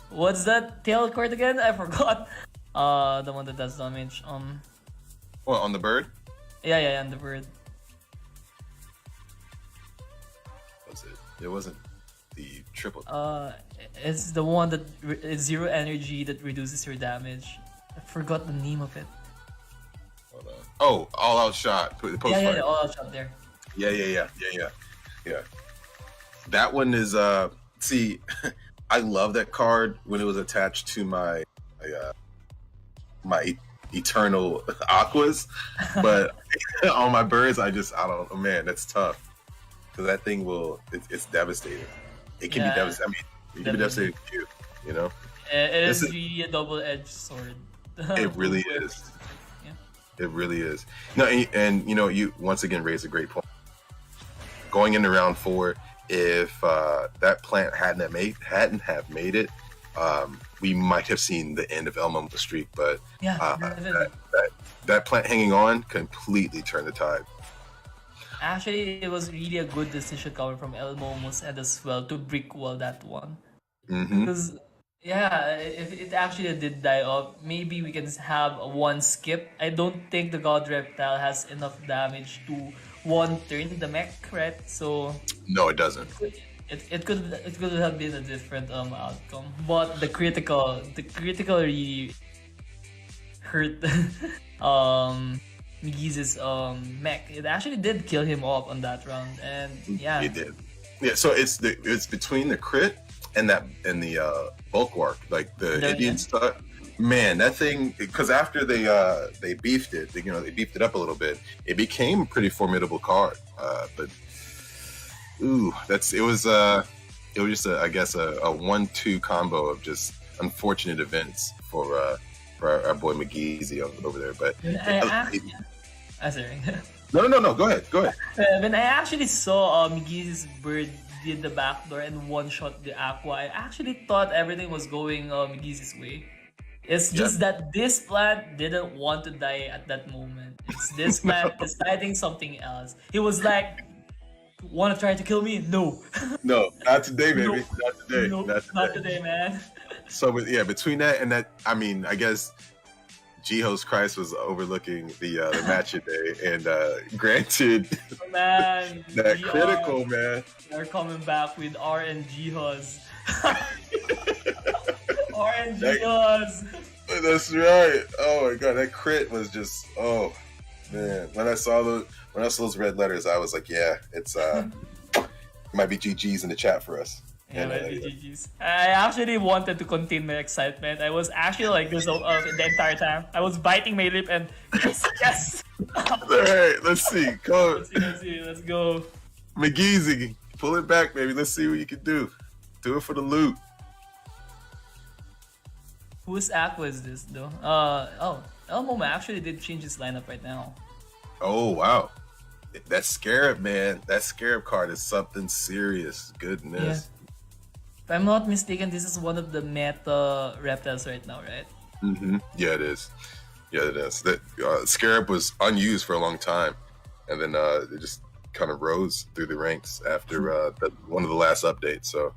What's that tail card again? I forgot. The one that does damage. What, on the bird? Yeah, on the bird. What's it? It wasn't the triple. It's the one that is 0 energy that reduces your damage. I forgot the name of it. Hold on. Oh, all out shot. Yeah, all out shot there. Yeah. That one is see, I love that card when it was attached to my eternal aquas, but on my birds I don't know, man, that's tough because that thing it's devastating. It can be devastating. It can be devastating for you know. It is really a double-edged sword. It really is. It really is. No, and you once again raised a great point. Going into round 4, if that plant hadn't have made it, we might have seen the end of El Momo's streak. But that plant hanging on completely turned the tide. Actually, it was really a good decision coming from El Momo's end as well to brick wall that one. Because if it actually did die off, maybe we can have one skip. I don't think the God Reptile has enough damage to one turn the mech, right? So no, it doesn't. It could have been a different outcome, but the critical really hurt Migizi's mech. It actually did kill him off on that round, and yeah, it did. Yeah, so it's between the crit and the bulwark, like the Indian stuff. Man, that thing, because after they beefed it, they beefed it up a little bit. It became a pretty formidable card. But it was just I guess a 1-2 combo of just unfortunate events for our boy McGeezy over there. But sorry. No. Go ahead. When I actually saw McGeezy's bird did the backdoor and one-shot the Aqua, I actually thought everything was going McGeezy's way. It's just that this plant didn't want to die at that moment. It's this plant deciding something else. He was like, "Want to try to kill me? No. No, not today, baby. No. Not today. No, not today, man." So, between that and that, I mean, I guess G-Host Christ was overlooking the match today, and granted, man, that critical, man. They're coming back with RNG Huz. RNG Huz. That's right. Oh my god, that crit was just man. When I saw those red letters, I was like, yeah, it's it might be GG's in the chat for us. Yeah, GG's. I actually wanted to contain my excitement. I was actually like this the entire time. I was biting my lip and yes. All right, let's see. Come on. Let's go. McGeezy, pull it back, baby. Let's see what you can do. Do it for the loot. Whose Aqua is this though? El Momo actually did change his lineup right now. Oh wow. That Scarab, man. That Scarab card is something serious. Goodness. Yeah. If I'm not mistaken, this is one of the meta reptiles right now, right? Yeah, it is. That Scarab was unused for a long time, and then it just kind of rose through the ranks after one of the last updates. So,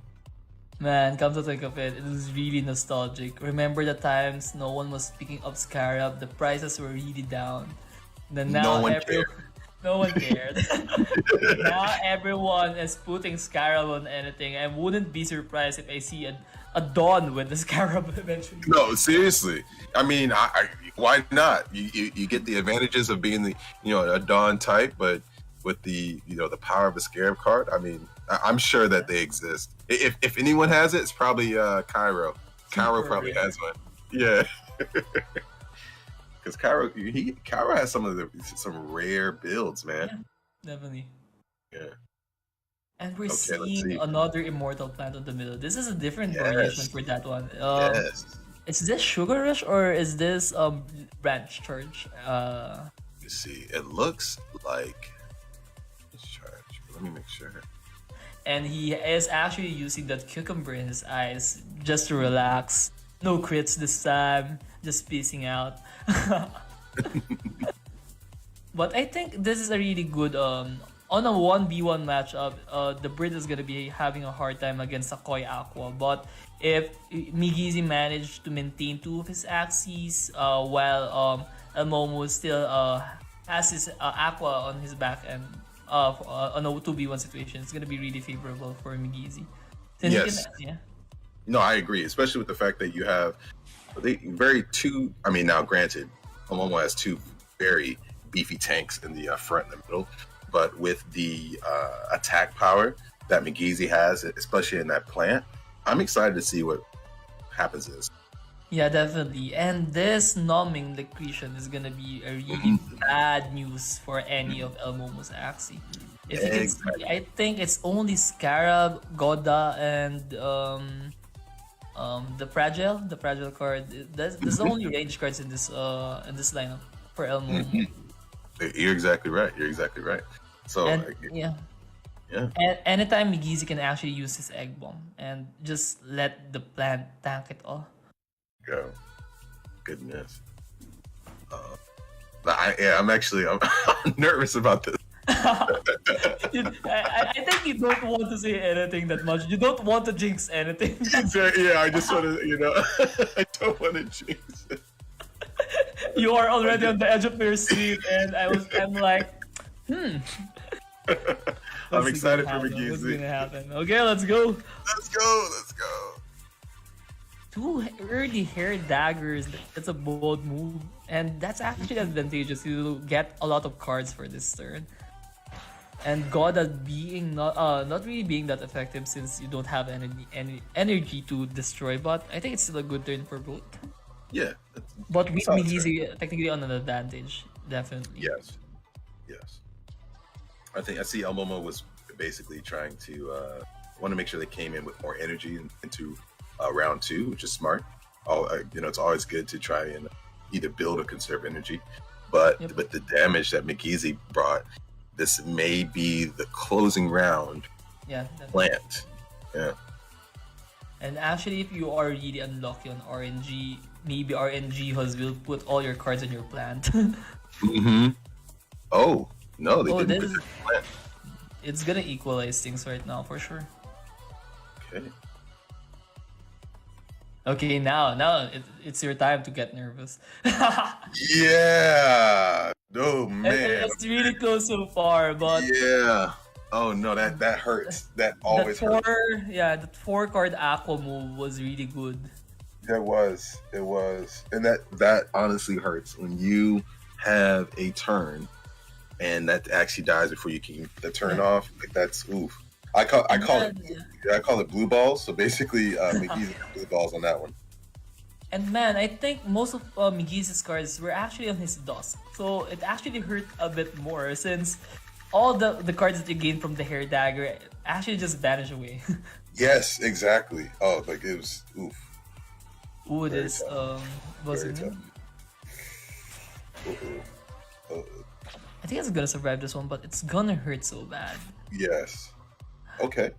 man, come to think of it, it was really nostalgic. Remember the times no one was picking up Scarab, the prices were really down. Then now no one cared. Now everyone is putting Scarab on anything. I wouldn't be surprised if I see a Dawn with the Scarab eventually. No, seriously. I mean, why not? You get the advantages of being the a Dawn type, but with the the power of a Scarab card. I mean, I'm sure that they exist. If anyone has it, it's probably Cairo. Cairo probably has one. Yeah. Because Cairo has some rare builds, man. Yeah, definitely. Yeah. And we're seeing another immortal plant in the middle. This is a different variation for that one. Yes. Is this Sugar Rush or is this Branch Charge? You see, it looks like it's Charge. Let me make sure. And he is actually using that cucumber in his eyes just to relax. No crits this time. Just spacing out. But I think this is a really good on a 1v1 matchup. The Brit is gonna be having a hard time against a Koi Aqua, but if Migizi managed to maintain two of his axes while El Momo still has his Aqua on his back end on a 2v1 situation, it's gonna be really favorable for Migizi. Yes. No, I agree, especially with the fact that you have now granted, El Momo has two very beefy tanks in the front and the middle, but with the attack power that McGeezy has, especially in that plant, I'm excited to see what happens to this. Yeah, definitely. And this numbing liquidation is gonna be a really bad news for any of El Momo's axes. If you can see, I think it's only Scarab, Goda, and the fragile card. That's the only range cards in this lineup for El Momo. You're exactly right. So Yeah. And anytime Migizi can actually use his egg bomb and just let the plant tank it all. Go. Goodness. I'm actually I'm nervous about this. I think you don't want to say anything that much. You don't want to jinx anything. Yeah, I just want to, I don't want to jinx it. You are already on the edge of your seat, and I'm like, I'm excited for What's Migizi. gonna happen? Okay, let's go. Let's go. 2 early hair daggers. That's a bold move, and that's actually advantageous. You get a lot of cards for this turn. And Goda being not really being that effective since you don't have any energy to destroy. But I think it's still a good turn for both. Yeah. But with Migizi technically on an advantage, definitely. Yes. I see El Momo was basically trying to want to make sure they came in with more energy into round 2, which is smart. It's always good to try and either build or conserve energy. But the damage that Migizi brought, this may be the closing round. Yeah. Plant. Yeah. And actually, if you are really unlucky on RNG, maybe RNG will put all your cards on your plant. Oh no, they didn't put their plant. It's gonna equalize things right now for sure. Okay. Okay, now it's your time to get nervous. Yeah. Oh man. It's really close so far, but yeah. Oh no, that hurts. That always hurts. The 4-card Aqua move was really good. It was, and that honestly hurts when you have a turn, and that actually dies before you can get the turn off. Like that's oof. I call it blue balls. So basically, Migizi blue balls on that one. And man, I think most of Migizi's cards were actually on his dust, so it actually hurt a bit more since all the cards that you gain from the hair dagger actually just vanish away. Yes, exactly. Oh, like it was oof. Ooh, this was it? I think it's gonna survive this one, but it's gonna hurt so bad. Yes. Okay.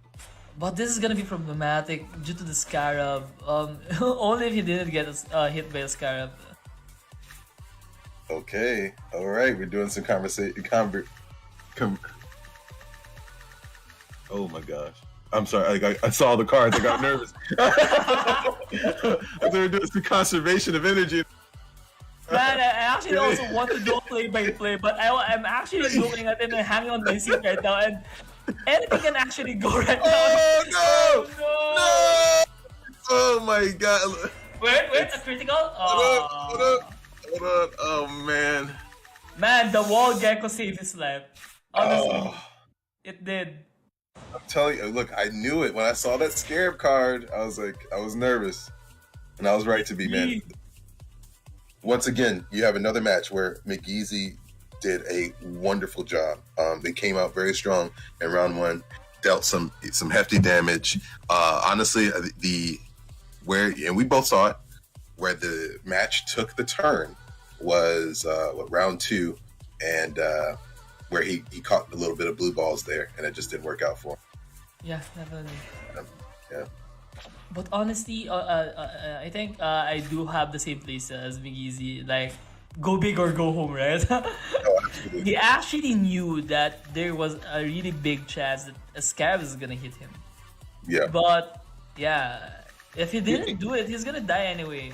But this is gonna be problematic due to the Scarab. Only if he didn't get hit by a Scarab. Okay. All right. We're doing some conversation. Oh my gosh. I'm sorry. I saw the cards. I got nervous. They were doing some conservation of energy. Man, I actually also want to do play-by-play, but I'm actually looking at it and hanging on my seat right now, and anything can actually go right now. Oh no! Oh my god! Wait, a critical? Hold up! Oh man! Man, the wall gecko saved his life. Honestly, it did. I'm telling you, look, I knew it when I saw that Scarab card. I was nervous, and I was right to be, man. Once again, you have another match where Migizi did a wonderful job. They came out very strong in round 1, dealt some hefty damage. Honestly, and we both saw it, where the match took the turn was round 2, and where he caught a little bit of blue balls there, and it just didn't work out for him. Yeah, definitely. Yeah. But honestly, I think I do have the same place as Migizi. Like, go big or go home, right? He actually knew that there was a really big chance that a Scarab is gonna hit him. Yeah. But yeah, if he didn't do it, he's gonna die anyway.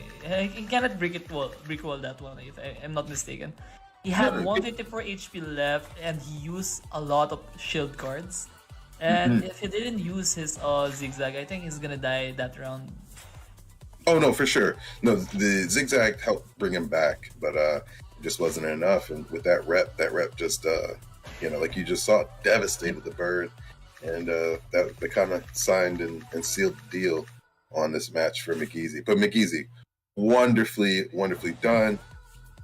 He cannot brick wall that one, if I'm not mistaken. He had 154 HP left, and he used a lot of shield cards. And if he didn't use his zigzag, I think he's gonna die that round. Oh no, for sure. No, the zigzag helped bring him back, but it just wasn't enough. And with that rep just like you just saw, devastated the bird, and that they kind of signed and sealed the deal on this match for Migizi. But Migizi, wonderfully done.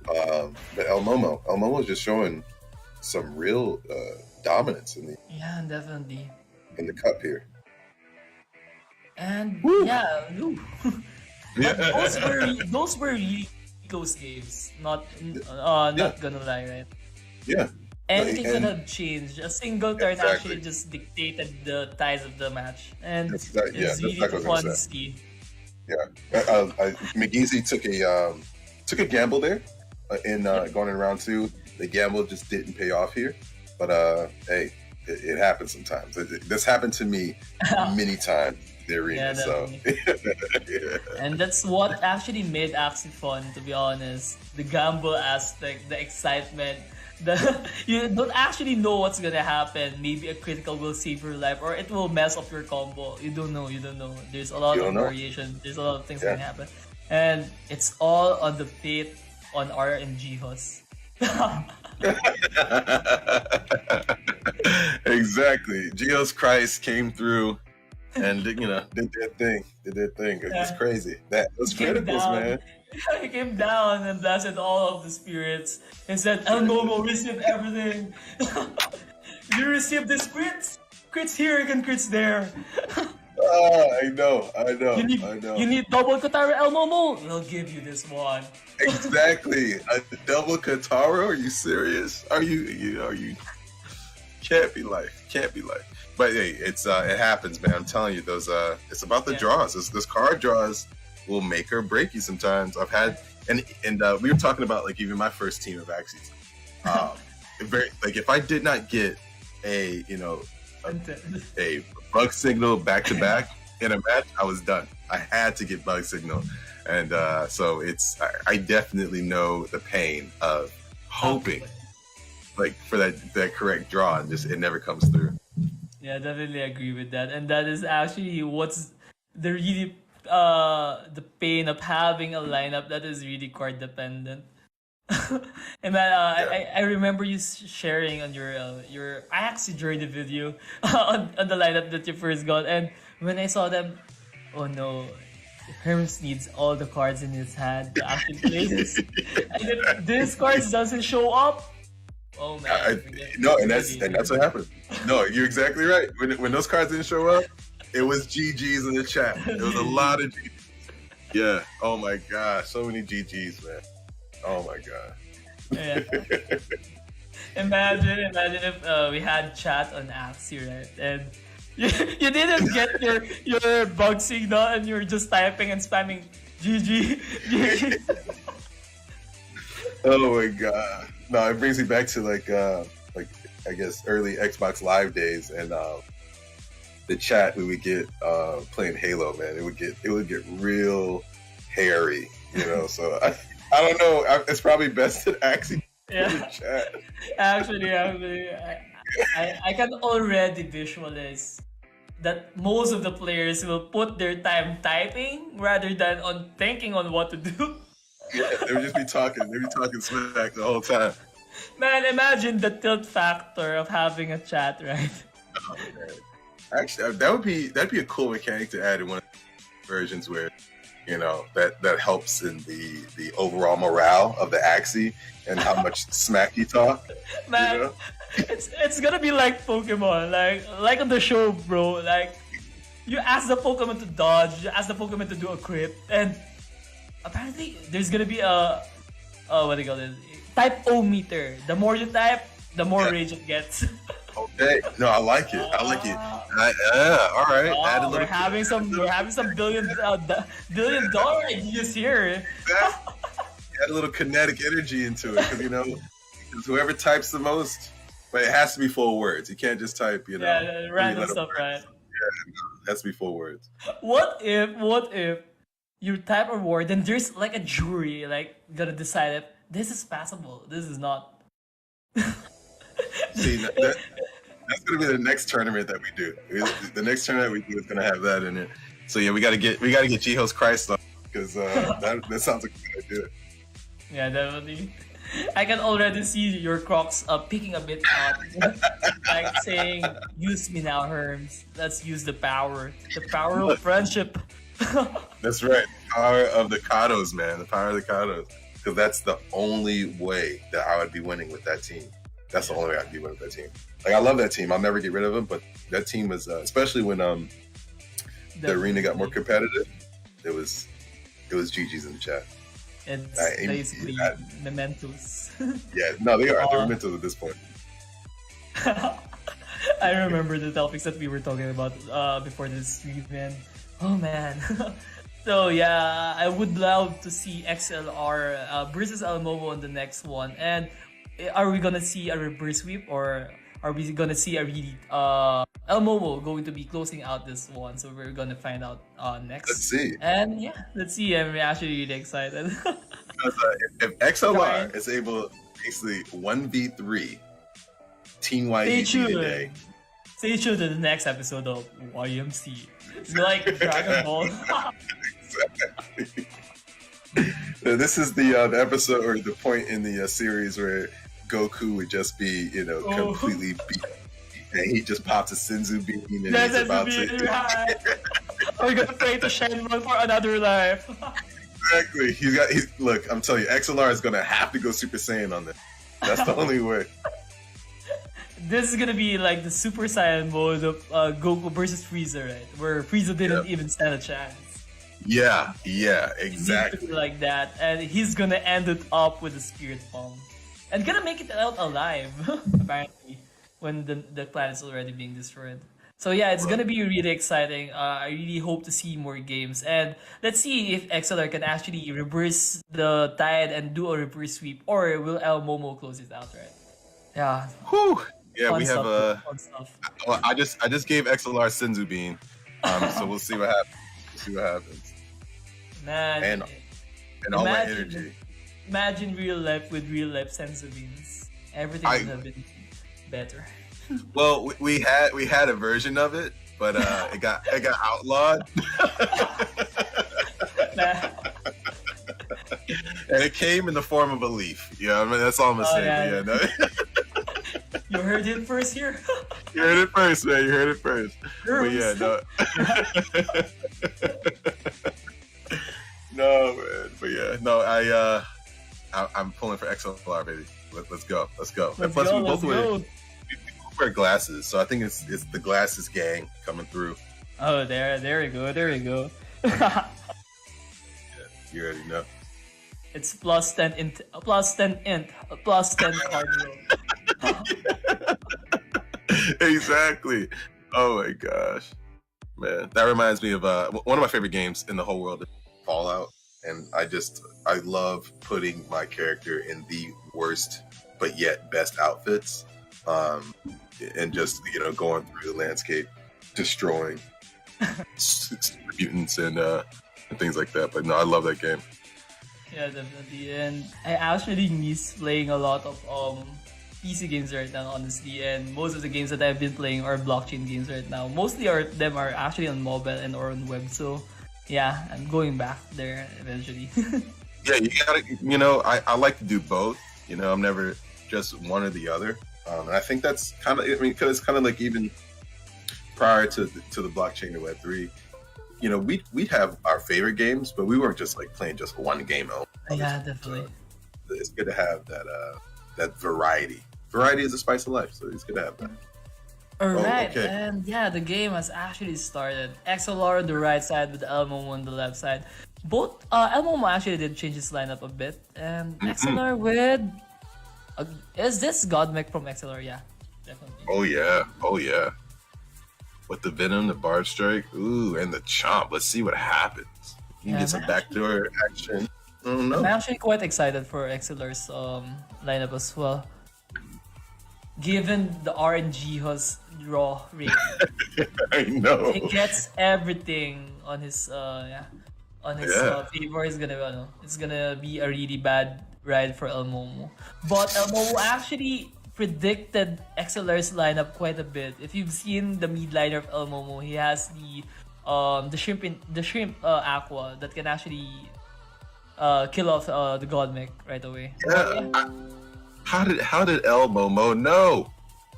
But El Momo is just showing some real dominance in definitely in the cup here. And Woo! those were really close games. Not gonna lie, right? Yeah. anything could have changed. A single turn Exactly. actually just dictated the ties of the match, and That's exactly- yeah, it's that's really exactly what I was fun gonna to say. see. Yeah, McGeezy took a gamble there in going in round 2. The gamble just didn't pay off here, but hey, it happens sometimes. This happened to me many times in the arena. So, yeah. And that's what actually made Axie fun, to be honest. The gamble aspect, the excitement. You don't actually know what's gonna happen. Maybe a critical will save your life, or it will mess up your combo. You don't know. There's a lot of variation. There's a lot of things that can happen, and it's all on the fate on R and Jihos. Exactly. Geos Christ came through and did their thing. It's crazy. Those criticals, man. He came down and blasted all of the spirits and said, El Momo received everything. You received this crits. Crits here and crits there. I know. You need double Katara El Momo? We'll give you this one. Exactly. A double Katara? Are you serious? Are you can't be life. But hey, it happens, man. I'm telling you, those it's about the draws. Those card draws will make or break you sometimes. I've had and we were talking about like even my first team of Axies. If I did not get a bug signal back to back in a match, I was done. I had to get bug signal, and so I definitely know the pain of hoping like for that correct draw and just it never comes through. Yeah, definitely agree with that, and that is actually what's the really the pain of having a lineup that is really card dependent. And man, I remember you sharing on your I actually joined the video on the lineup that you first got, and when I saw them, oh no, Hermes needs all the cards in his hand to actually play this, and if this cards doesn't show up, oh man. And that's what happened. No, you're exactly right. When those cards didn't show up, it was GGs in the chat. There was a lot of GGs. Yeah. Oh my gosh, so many GGs, man. Oh my god. Yeah. Imagine if we had chat on Axie, right? And you didn't get your bug signal and you're just typing and spamming GG. Oh my god. No, it brings me back to like I guess early Xbox Live days and the chat we would get playing Halo, man. It would get real hairy, so I don't know. It's probably best to actually chat. Actually, I can already visualize that most of the players will put their time typing rather than on thinking on what to do. Yeah, they would just be talking. They'd be talking smack the whole time. Man, imagine the tilt factor of having a chat, right? Oh, man. Actually, that'd be a cool mechanic to add in one of the versions where that helps in the overall morale of the Axie and how much smack you talk. Man, it's gonna be like Pokemon, like on the show, bro. Like you ask the Pokemon to dodge, you ask the Pokemon to do a crit, and apparently there's gonna be a what do you call it? Type O meter. The more you type, the more rage it gets. Okay, no, I like it. All right. Add a little. We're having some billion dollar ideas here. Add a little kinetic energy into it, because whoever types the most, but it has to be full words. You can't just type, random stuff, right? Yeah, it has to be full words. What if you type a word and there's like a jury gonna decide if this is passable, this is not. See, that's gonna be the next tournament that we do. The next tournament we do is gonna have that in it. So yeah, we gotta get Jihos Christ on because that sounds like a good idea. Yeah, definitely. I can already see your Crocs picking a bit out, like saying, "Use me now, Herms. Let's use the power of friendship." That's right, the power of the Kados, man. The power of the Kados, because that's the only way that I would be winning with that team. That's the only way I'd be winning with that team. Like I love that team. I'll never get rid of them, but that team was especially when the arena got more competitive. It was GG's in the chat. It's basically mementos. Yeah, no, they are. They're mementos at this point. I remember the topics that we were talking about before this stream, man. Oh man. So yeah, I would love to see XLR versus Elmomo on the next one. And are we gonna see a reverse sweep, or are we gonna see a really Elmomo going to be closing out this one? So we're gonna find out next. Let's see. And yeah, let's see. I'm actually really excited. Because, if XLR is able to basically 1v3 Team YGG today. Stay tuned to the next episode of YMC. It's like Dragon Ball. Exactly. This is the episode or the point in the series where Goku would just be, completely beat, and he just pops a Senzu bean and he's about to. We're gonna pray to Shenron for another life. Exactly. Look, I'm telling you, XLR is gonna have to go Super Saiyan on this. That's the only way. This is gonna be like the Super Saiyan mode of Goku versus Frieza, right? Where Frieza didn't even stand a chance. Yeah, exactly. It needs to be like that, and he's gonna end it up with the Spirit Bomb, and gonna make it out alive. Apparently, when the planet's already being destroyed. So yeah, it's gonna be really exciting. I really hope to see more games, and let's see if XLR can actually reverse the tide and do a reverse sweep, or will Elmomo close it out, right? Yeah. Whew. Yeah, Fun we have fun stuff. Well, I just gave XLR Senzu Bean, so we'll see what happens. Man, and all my energy. Imagine real life with real life Senzu Beans. Everything would have been better. Well, we had a version of it, but it got outlawed. And it came in the form of a leaf. Yeah, I mean that's all I'm gonna say. Yeah. No. You heard it first here. You heard it first, man. You heard it first. But yeah, no. No, man. But yeah, no. I'm pulling for XLR, baby. Let's go. Let's go. And plus, we both wear glasses, so I think it's the glasses gang coming through. Oh, there we go. Yeah, you already know. It's plus 10 int, plus 10 int, plus 10 cardio. Exactly. Oh my gosh, man, that reminds me of one of my favorite games in the whole world, Fallout, and I love putting my character in the worst but yet best outfits, and just going through the landscape, destroying mutants and things like that. But no, I love that game. Yeah, definitely, and I actually miss playing a lot of PC games right now, honestly, and most of the games that I've been playing are blockchain games right now. Mostly them are actually on mobile and or on web, so yeah, I'm going back there eventually. Yeah, you gotta, I like to do both. I'm never just one or the other. And I think that's kind of, because it's kind of like even prior to the blockchain and Web3, we'd have our favorite games, but we weren't just like playing just one game. Yeah, definitely. So it's good to have that variety. Variety is the spice of life, so it's good to have that. Alright, okay. And yeah, the game has actually started. XLR on the right side with Elmomo on the left side. Both Elmomo actually did change his lineup a bit, and XLR with is this Godmech from XLR? Yeah, definitely. Oh yeah. With the Venom, the Barb Strike, ooh, and the Chomp. Let's see what happens. You can get some backdoor action. I don't know. I'm actually quite excited for XLR's lineup as well. Given the RNG has draw rate, I know he gets everything on his favor. It's gonna be a really bad ride for Elmomo. But Elmomo actually predicted XLR's lineup quite a bit. If you've seen the mid liner of Elmomo, he has the shrimp aqua that can actually kill off the Godmech right away. Yeah. How did Elmomo know?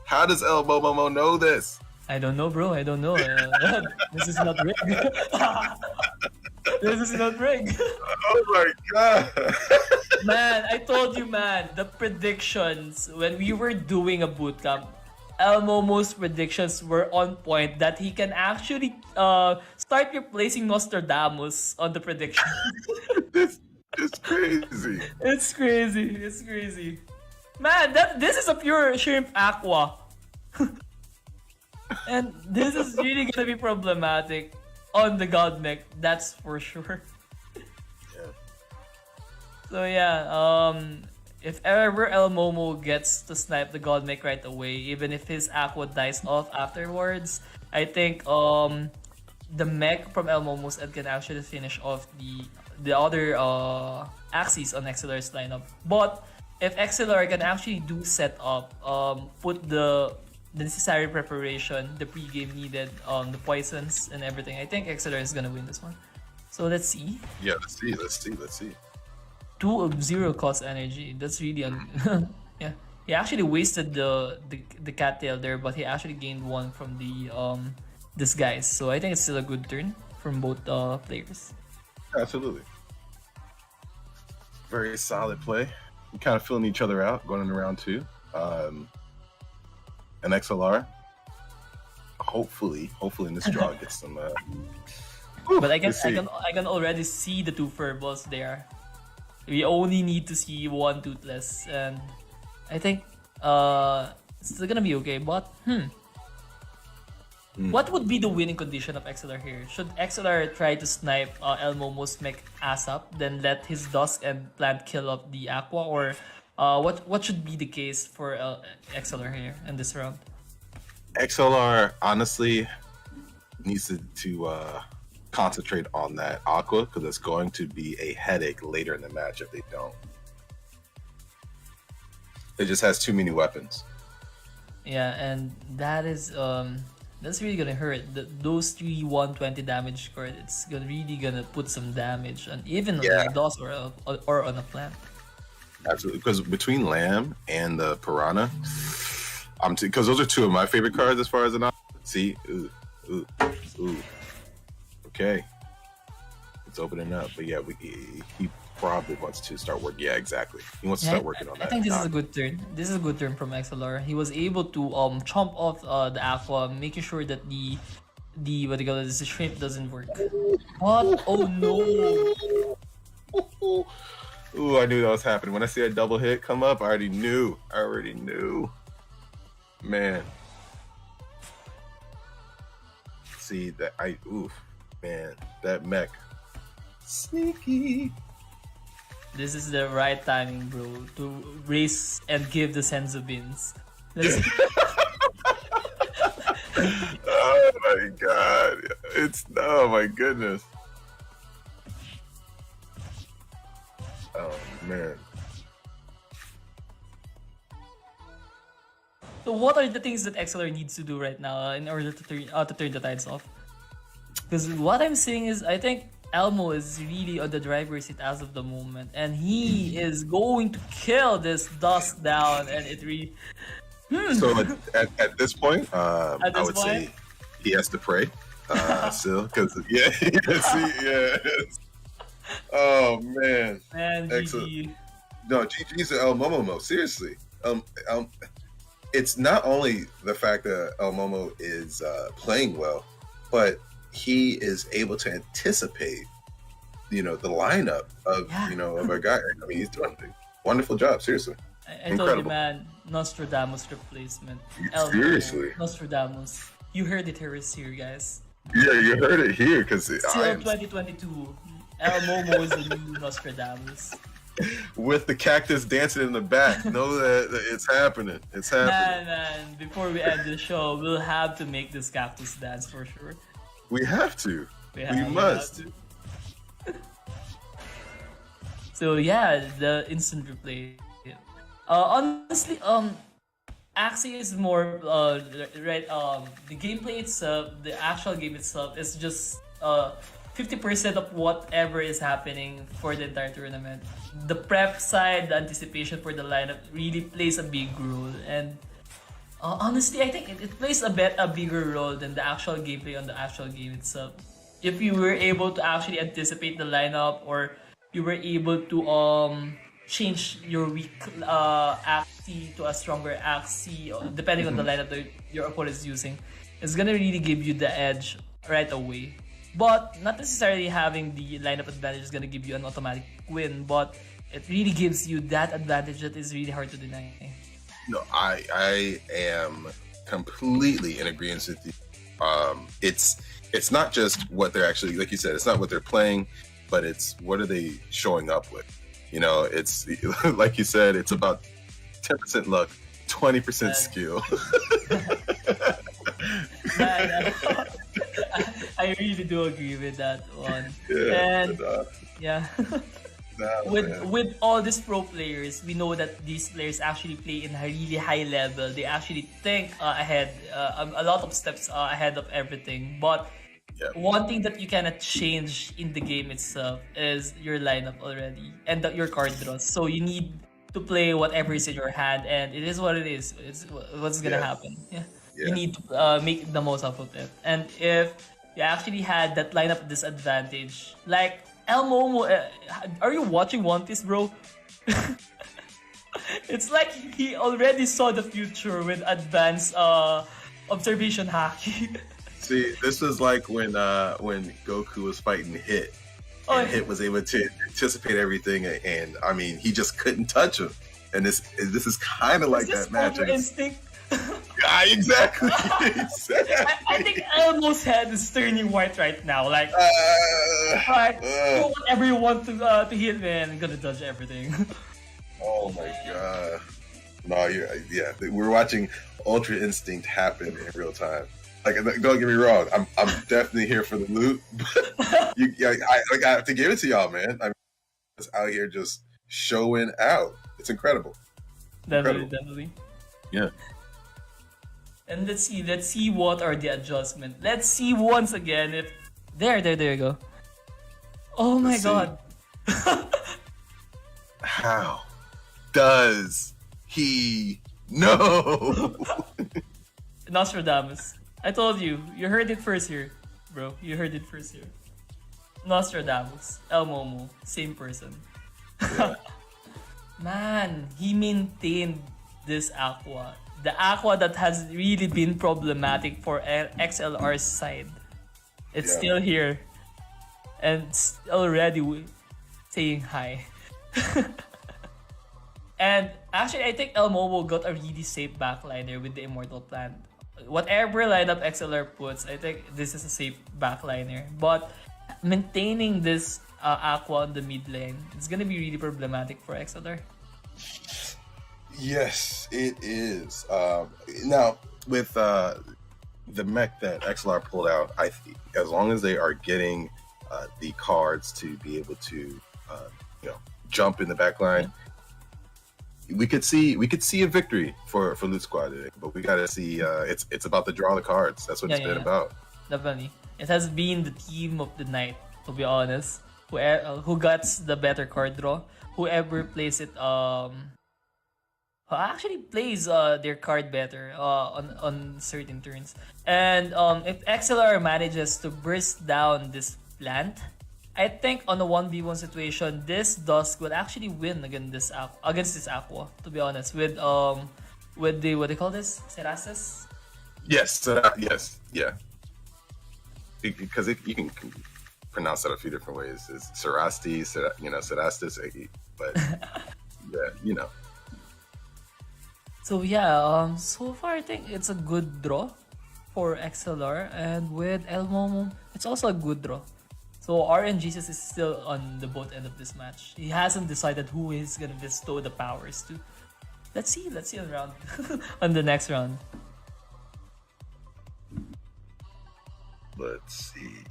How does Elmomo know this? I don't know, bro. I don't know. This is not rigged. This is not rigged. Oh my god. Man, I told you, man, the predictions when we were doing a bootcamp, Elmomo's predictions were on point that he can actually start replacing Nostradamus on the prediction. It's crazy. It's crazy. Man, this is a pure shrimp aqua. And this is really gonna be problematic on the God mech, that's for sure. Yeah. So yeah, if ever El Momo gets to snipe the God mech right away, even if his aqua dies off afterwards, I think the mech from El Momo's end can actually finish off the other axes on XLR's lineup. But if XLR can actually do set up, put the necessary preparation, the pre-game needed, the poisons and everything, I think XLR is gonna win this one. So let's see. Yeah, let's see. 2 of 0 cost energy. That's really yeah. He actually wasted the cattail there, but he actually gained 1 from the disguise. So I think it's still a good turn from both players. Absolutely. Very solid play. We're kind of filling each other out going into round 2. And XLR, hopefully in this draw gets some. But I can already see the 2 furballs there. We only need to see 1 toothless, and I think it's still gonna be okay. But what would be the winning condition of XLR here? Should XLR try to snipe El Momo's mech ass up, then let his Dusk and Plant kill up the Aqua, or what should be the case for XLR here in this round? XLR honestly needs to concentrate on that Aqua, because it's going to be a headache later in the match if they don't. It just has too many weapons. Yeah, and that is that's really gonna hurt. Those 3 120 damage card, it's really gonna put some damage on even on a DOS or on a Plant. Absolutely, because between Lamb and the Piranha, because those are 2 of my favorite cards as far as an see. Ooh. Okay, it's opening up, but yeah, he probably wants to start working. Yeah, exactly. He wants to start working on that. I think this is a good turn. This is a good turn from XLR. He was able to chomp off the Aqua, making sure that the what do you call it, the shrimp doesn't work. What? Oh no! Ooh, I knew that was happening. When I see that double hit come up, I already knew. Man. See that man, that mech. Sneaky. This is the right timing, bro, to race and give the senzu beans. Oh my god. Oh my goodness. Oh man. So what are the things that XLR needs to do right now in order to turn the tides off? Because what I'm seeing is, I think Elmo is really on the driver's seat as of the moment, and he is going to kill this Dusk down, and it really. So at this point, I would say he has to pray still, because Oh man. Excellent. GG. No, GG's to El Momo. Seriously, it's not only the fact that El Momo is playing well, but he is able to anticipate, the lineup of of a guy. I mean, he's doing a wonderful job. Seriously, I told you, man, Nostradamus replacement. Seriously, Nostradamus. You heard it here, guys. Yeah, you heard it here, because still 2022. El Momo is the new Nostradamus. With the cactus dancing in the back, know that it's happening. It's happening. Man, before we end the show, we'll have to make this cactus dance for sure. We have to. We must. So yeah, the instant replay. Honestly, Axie is more right. The gameplay itself, the actual game itself, is just 50% of whatever is happening for the entire tournament. The prep side, the anticipation for the lineup really plays a big role, and honestly, I think it plays a bigger role than the actual gameplay on the actual game itself. If you were able to actually anticipate the lineup, or you were able to change your weak Axie to a stronger Axie, depending on the lineup that your opponent is using, it's gonna really give you the edge right away. But not necessarily having the lineup advantage is gonna give you an automatic win, but it really gives you that advantage that is really hard to deny. No, I am completely in agreement with you. It's not just what they're actually, like you said, it's not what they're playing, but it's what are they showing up with. You know, it's like you said, it's about 10% luck, 20% skill. I really do agree with that one. Yeah, and yeah. With all these pro players, we know that these players actually play in a really high level. They actually think ahead, a lot of steps ahead of everything. But one thing that you cannot change in the game itself is your lineup already and your card draws. So you need to play whatever is in your hand, and it is what it is. It's what's gonna happen. You need to make the most out of it. And if you actually had that lineup disadvantage, like El Momo, are you watching One Piece, bro? It's like he already saw the future with advanced observation haki. See, this is like when Goku was fighting Hit, and Hit was able to anticipate everything, and I mean, he just couldn't touch him. And this is kind of like that match. Instinct. Yeah, exactly. I think Elmo's head is turning white right now. Like, do whatever you want to hit, man. I'm gonna dodge everything. Oh my god! No, we're watching Ultra Instinct happen in real time. Like, don't get me wrong, I'm definitely here for the loot, but I have to give it to y'all, man. I'm just out here just showing out. It's incredible. Definitely. Yeah. And let's see what are the adjustments. Let's see once again if there you go. Oh my god. How does he know? Nostradamus. I told you. You heard it first here, bro. You heard it first here. Nostradamus. El Momo. Same person. Man, he maintained this Aqua. The Aqua that has really been problematic for XLR's side. It's still here. And already saying hi. And actually, I think El Momo got a really safe backliner with the Immortal Plant. Whatever lineup XLR puts, I think this is a safe backliner. But maintaining this Aqua on the mid lane, it's gonna be really problematic for XLR. Yes, it is. Now, with the mech that XLR pulled out, I think as long as they are getting the cards to be able to, jump in the backline, we could see a victory for LootSquad today. But we gotta see. It's about the draw of the cards. That's what it's been about. Definitely, it has been the team of the night. To be honest, who gets the better card draw, whoever plays it actually plays their card better on certain turns. And if XLR manages to burst down this plant, I think on a 1v1 situation, this Dusk will actually win against this Aqua, to be honest. With the, what do you call this? Cerastes? Yes, yeah. Because you can pronounce that a few different ways. It's Cerastes, Cerastes, but yeah, So so far I think it's a good draw for XLR, and with El Momo, it's also a good draw. So RNGesus is still on the both end of this match. He hasn't decided who he's gonna bestow the powers to. Let's see on round on the next round. Let's see.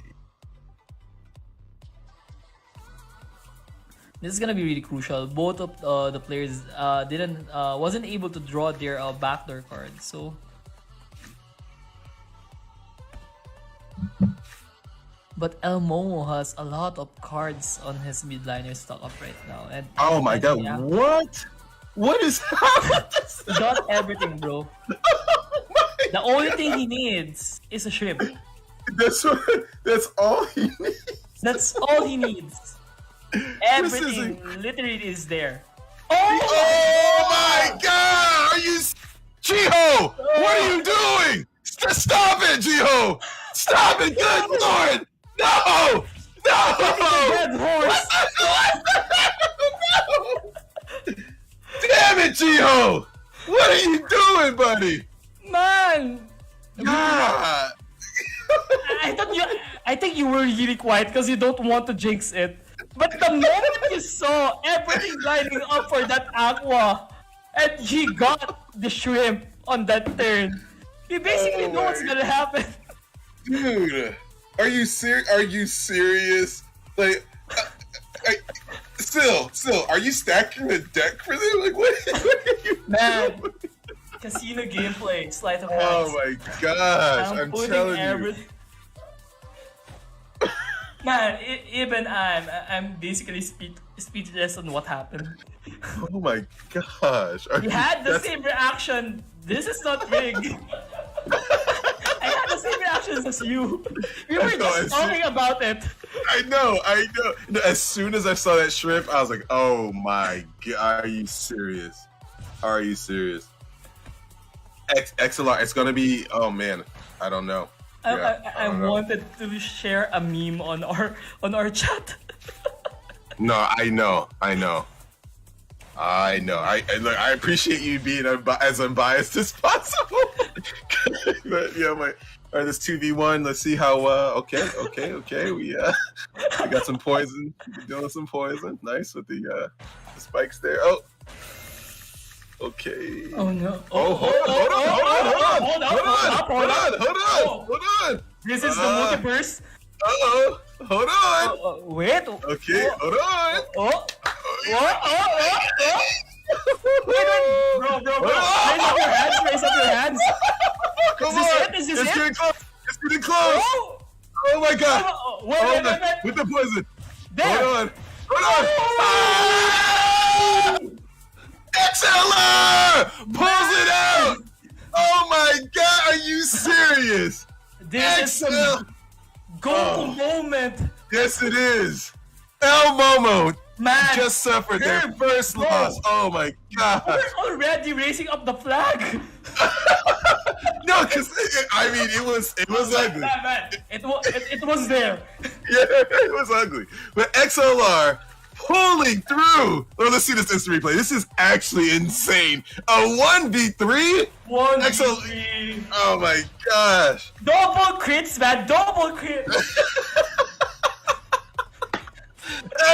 This is gonna be really crucial. Both of the players wasn't able to draw their backdoor cards, so. But El Momo has a lot of cards on his midliner stock up right now, and oh my god, what? What is happening? He got everything, bro. The only thing he needs is a shrimp. That's all he needs. That's all he needs. Everything literally is there. Oh my god! Are you, Jiho? What are you doing? Stop it, Jiho! Stop it! Good lord! No! No! Damn it, Jiho! What are you doing, buddy? Man! Yeah. I think you were really quiet because you don't want to jinx it. But the moment you saw everything lining up for that Aqua, and he got the shrimp on that turn, you basically know what's gonna happen. Dude, are you serious? Are you serious? Like, still, are you stacking the deck for them? Like, what are you Man, doing? casino gameplay, sleight of hands. Oh my gosh, I'm telling you. Man, even I'm basically speechless on what happened. Oh my gosh. He had the same reaction. This is not rigged. I had the same reactions as you. We were just talking about it. I know. As soon as I saw that shrimp, I was like, oh my god, are you serious? Are you serious? XLR, it's gonna be, oh man, I don't know. I wanted to share a meme on our chat. No, I know. Look, I appreciate you being as unbiased as possible. But yeah, all right, this 2v1. Let's see how. Okay. We got some poison. We're doing some poison. Nice with the spikes there. Oh. Okay. Oh no. Hold on. This is the multiverse. Hold on. Wait. Okay, hold on. Bro. Raise up your hands. Come on. Is this it? It's getting close. Oh my god. Wait. With the poison. There. Hold on. XLR! Pulls it out! Oh my god, are you serious? This is a golden moment. Yes, it is. El Momo just suffered their first loss. Oh my god. We're already raising up the flag. No, because it was ugly. Man. It was there. Yeah, it was ugly. But XLR pulling through. Well, let's see this instant replay. This is actually insane. A 1v3? 1v3. Oh my gosh. Double crits, man. Double crits.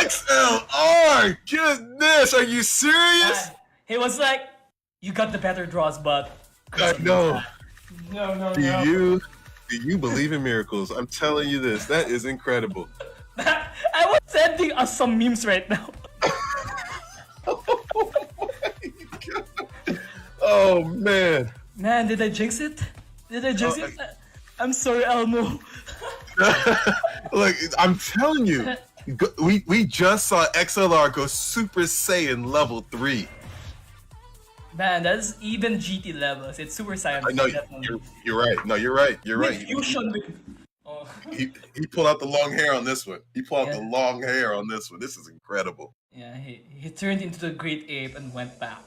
XLR! Goodness, are you serious? Man, he was like, you got the better draws, but... No. No. Do you believe in miracles? I'm telling you this. That is incredible. I was sending us some memes right now. Oh my god. Oh man. Man, did I jinx it? I'm sorry, Elmo. Look, I'm telling you. We just saw XLR go Super Saiyan level 3. Man, that's even GT levels. It's Super Saiyan. No, you're right. No, you're right. Fusion with... He pulled out the long hair on this one. This is incredible. Yeah, he turned into the great ape and went back.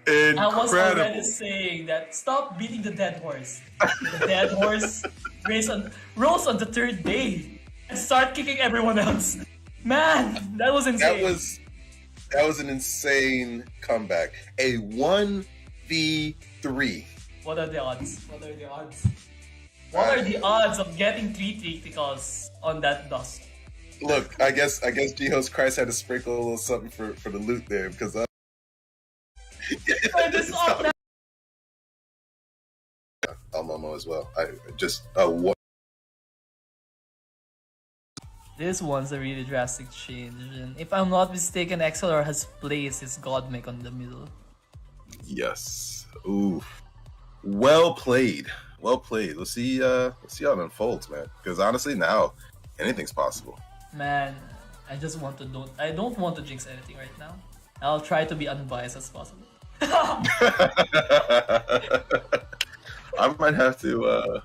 Incredible. I was already saying that stop beating the dead horse. The dead horse rose on the third day and start kicking everyone else. Man, that was insane. That was an insane comeback. A 1v3. What are the odds? What are the odds of getting 3 criticals on that dust? Look, I guess G-Host Christ had to sprinkle a little something for the loot there because Momo as well. What? This one's a really drastic change, and if I'm not mistaken, XLR has placed his Godmech on the middle. Yes. Ooh. Well played. Let's see how it unfolds, man. Because honestly, now anything's possible. Man, I don't want to jinx anything right now. I'll try to be unbiased as possible. I might have to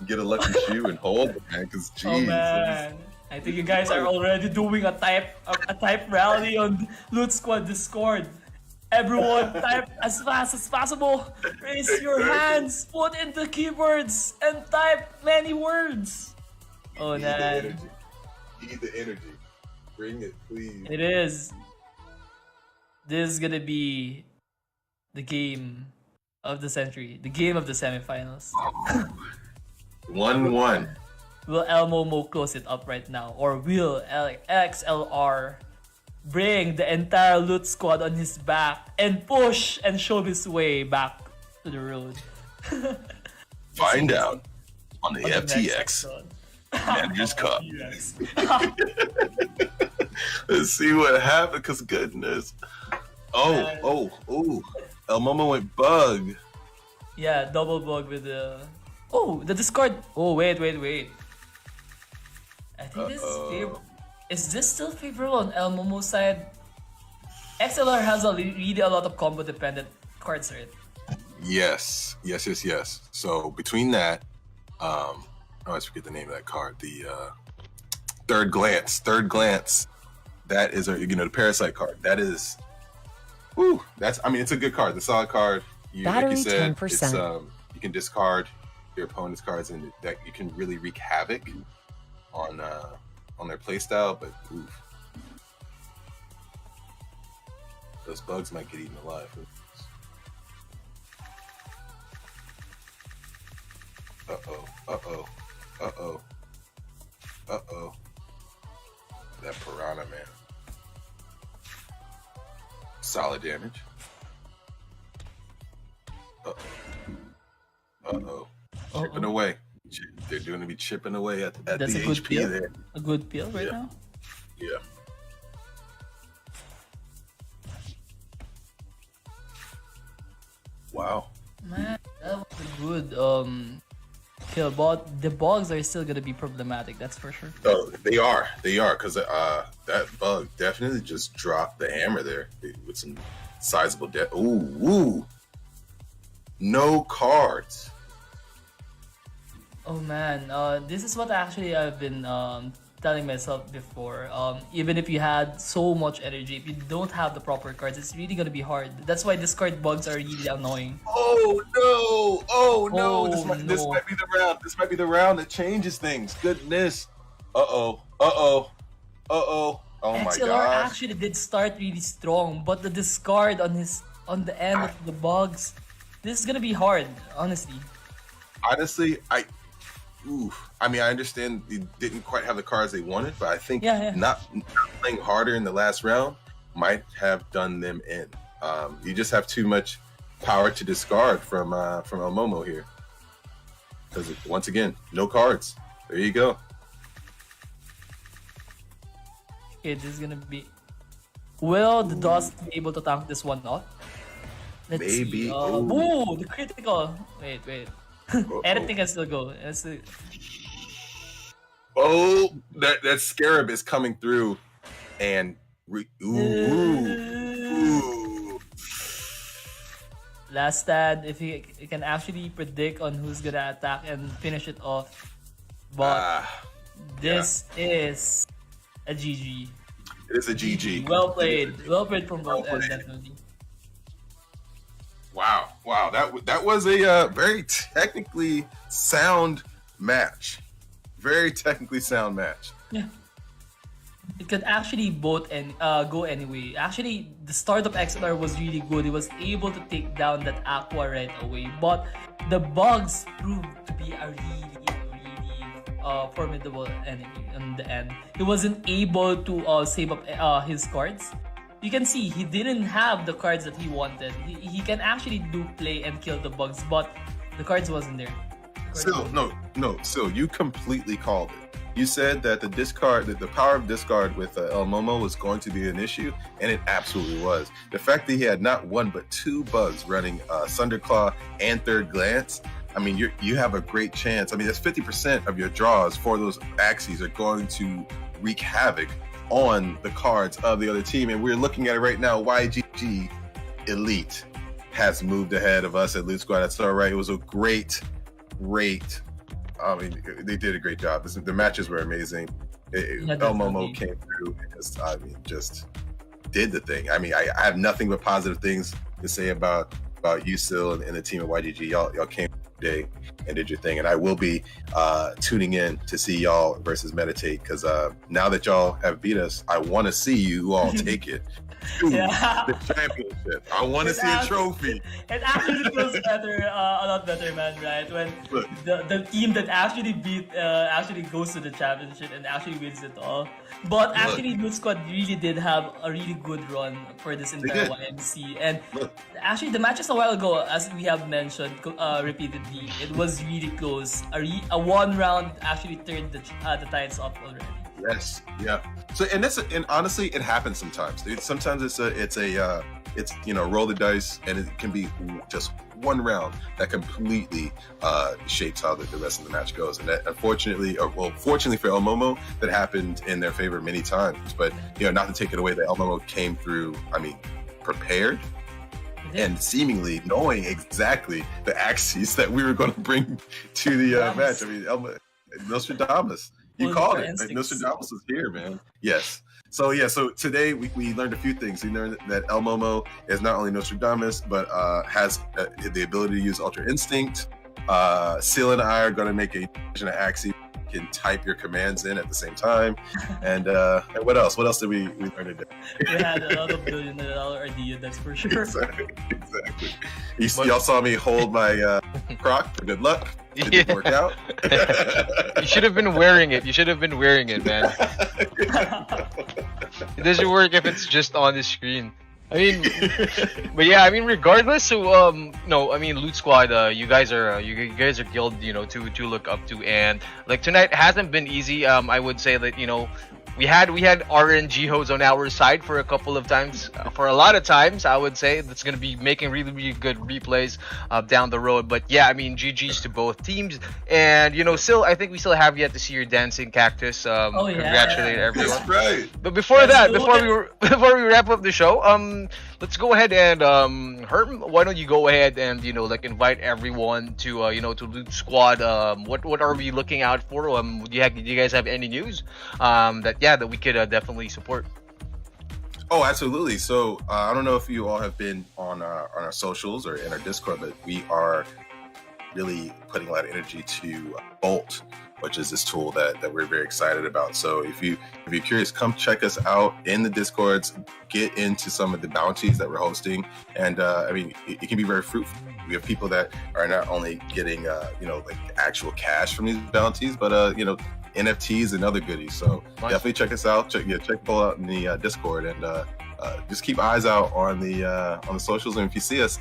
get a lucky shoe and hold it, man. Because jeez. Oh man, I think you guys are already doing a type rally on LootSquad Discord. Everyone, type as fast as possible. Raise your hands, put in the keywords, and type many words. Oh man. You need the energy. Bring it, please. It is. This is gonna be the game of the century, the game of the semifinals. 1-1. Will El Momo close it up right now, or will XLR bring the entire Loot Squad on his back and push and show his way back to the road? Find out on the FTX Managers Cup. Let's see what happened, because goodness. Oh, El Momo went bug. Yeah, double bug with the... Oh, the discard. Oh, wait. I think this is this still favorable on El Momo's side? XLR has really a lot of combo dependent cards, right? Yes. So between that, I always forget the name of that card. The third glance. That is the Parasite card. That is, it's a good card. It's a solid card. Battery, like you said, 10%. It's, you can discard your opponent's cards, and that you can really wreak havoc on their playstyle. But those bugs might get eaten alive. That Piranha, man. Solid damage. Chipping away. They're going to be chipping away at the HP there. A good peel right now? Yeah. Wow. Man, that was a good kill, but the bugs are still gonna be problematic, that's for sure. Oh, they are, because that bug definitely just dropped the hammer there with some sizable death. Ooh, no cards. Oh man, this is what actually I've been telling myself before. Even if you had so much energy, if you don't have the proper cards, it's really gonna be hard. That's why discard bugs are really annoying. Oh no! This might be the round. This might be the round that changes things. Goodness. Oh my XLR gosh. actually did start really strong, but the discard on the end of the bugs, this is gonna be hard, honestly. Honestly, I understand they didn't quite have the cards they wanted, but I think not playing harder in the last round might have done them in. You just have too much power to discard from El Momo here, because once again, no cards. There you go. Okay, this is gonna be. Will the Dust be able to tank this one off? Let's Maybe. see. Ooh, the critical. Wait. Anything can still go. Oh, that Scarab is coming through, and Last stand, if he can actually predict on who's gonna attack and finish it off, but this is a GG. It is a GG. Well played from both ends, definitely. Wow, that was a very technically sound match. Very technically sound match. Yeah. It could actually both go anyway. Actually, the start of XLR was really good. He was able to take down that Aqua right away. But the bugs proved to be a really formidable enemy in the end. He wasn't able to save up his cards. You can see he didn't have the cards that he wanted. He can actually do play and kill the bugs, but the cards wasn't there. So you completely called it. You said that the power of discard with El Momo was going to be an issue, and it absolutely was. The fact that he had not one but two bugs running Thunderclaw and Third Glance, you have a great chance. That's 50% of your draws for those axes are going to wreak havoc on the cards of the other team, and we're looking at it right now. YGG Elite has moved ahead of us at LootSquad. That's all right. It was a great. They did a great job. The matches were amazing. El Momo came through and just did the thing. I have nothing but positive things to say about you, Sil, and the team at YGG. Y'all came day and did your thing. And I will be tuning in to see y'all versus Meditate, because now that y'all have beat us, I want to see you all take it to the championship. I want to see a trophy. It actually feels better, a lot better, man, right? When the team that actually beat actually goes to the championship and actually wins it all. But actually, LootSquad really did have a really good run for this entire YMC. And actually, the matches a while ago, as we have mentioned repeatedly, it was really close. A one round actually turned the tides up already. Yes, yeah. So and honestly, it happens sometimes. Sometimes it's roll the dice, and it can be just one round that completely shapes how the rest of the match goes. And that, fortunately for El Momo, that happened in their favor many times. But not to take it away, that El Momo came through. I mean, prepared. And seemingly knowing exactly the axes that we were going to bring to the match. I mean, Nostradamus. You called it. Like, Nostradamus is here, man. Yes. So today we learned a few things. We learned that El Momo is not only Nostradamus, but has the ability to use Ultra Instinct. Seal and I are going to make a axe. You can type your commands in at the same time. And what else? What else did we learn today? We had a lot of $1 billion idea, that's for sure. Exactly. Y'all saw me hold my croc for good luck. It didn't work out. You should have been wearing it. Man. It doesn't work if it's just on the screen. I mean, but yeah, I mean, regardless. So, LootSquad, you guys are guild, to look up to, and like tonight hasn't been easy. I would say that we had RNG hoes on our side for a couple of times, for a lot of times. I would say that's gonna be making really, really good replays down the road. But yeah, I mean, GGs to both teams, and I think we still have yet to see your dancing cactus. Congratulate everyone. That's right. But before we wrap up the show, let's go ahead and Herm, why don't you go ahead and invite everyone to to LootSquad. What are we looking out for? Do you guys have any news that we could definitely support? Oh, absolutely. So I don't know if you all have been on our socials or in our Discord, but we are really putting a lot of energy to Bolt, which is this tool that we're very excited about. So if you're curious, come check us out in the Discords, get into some of the bounties that we're hosting. And I mean, it can be very fruitful. We have people that are not only getting like actual cash from these bounties, but NFTs and other goodies. So definitely check us out. Check Bolt out in the Discord, and just keep eyes out on the socials. And if you see us,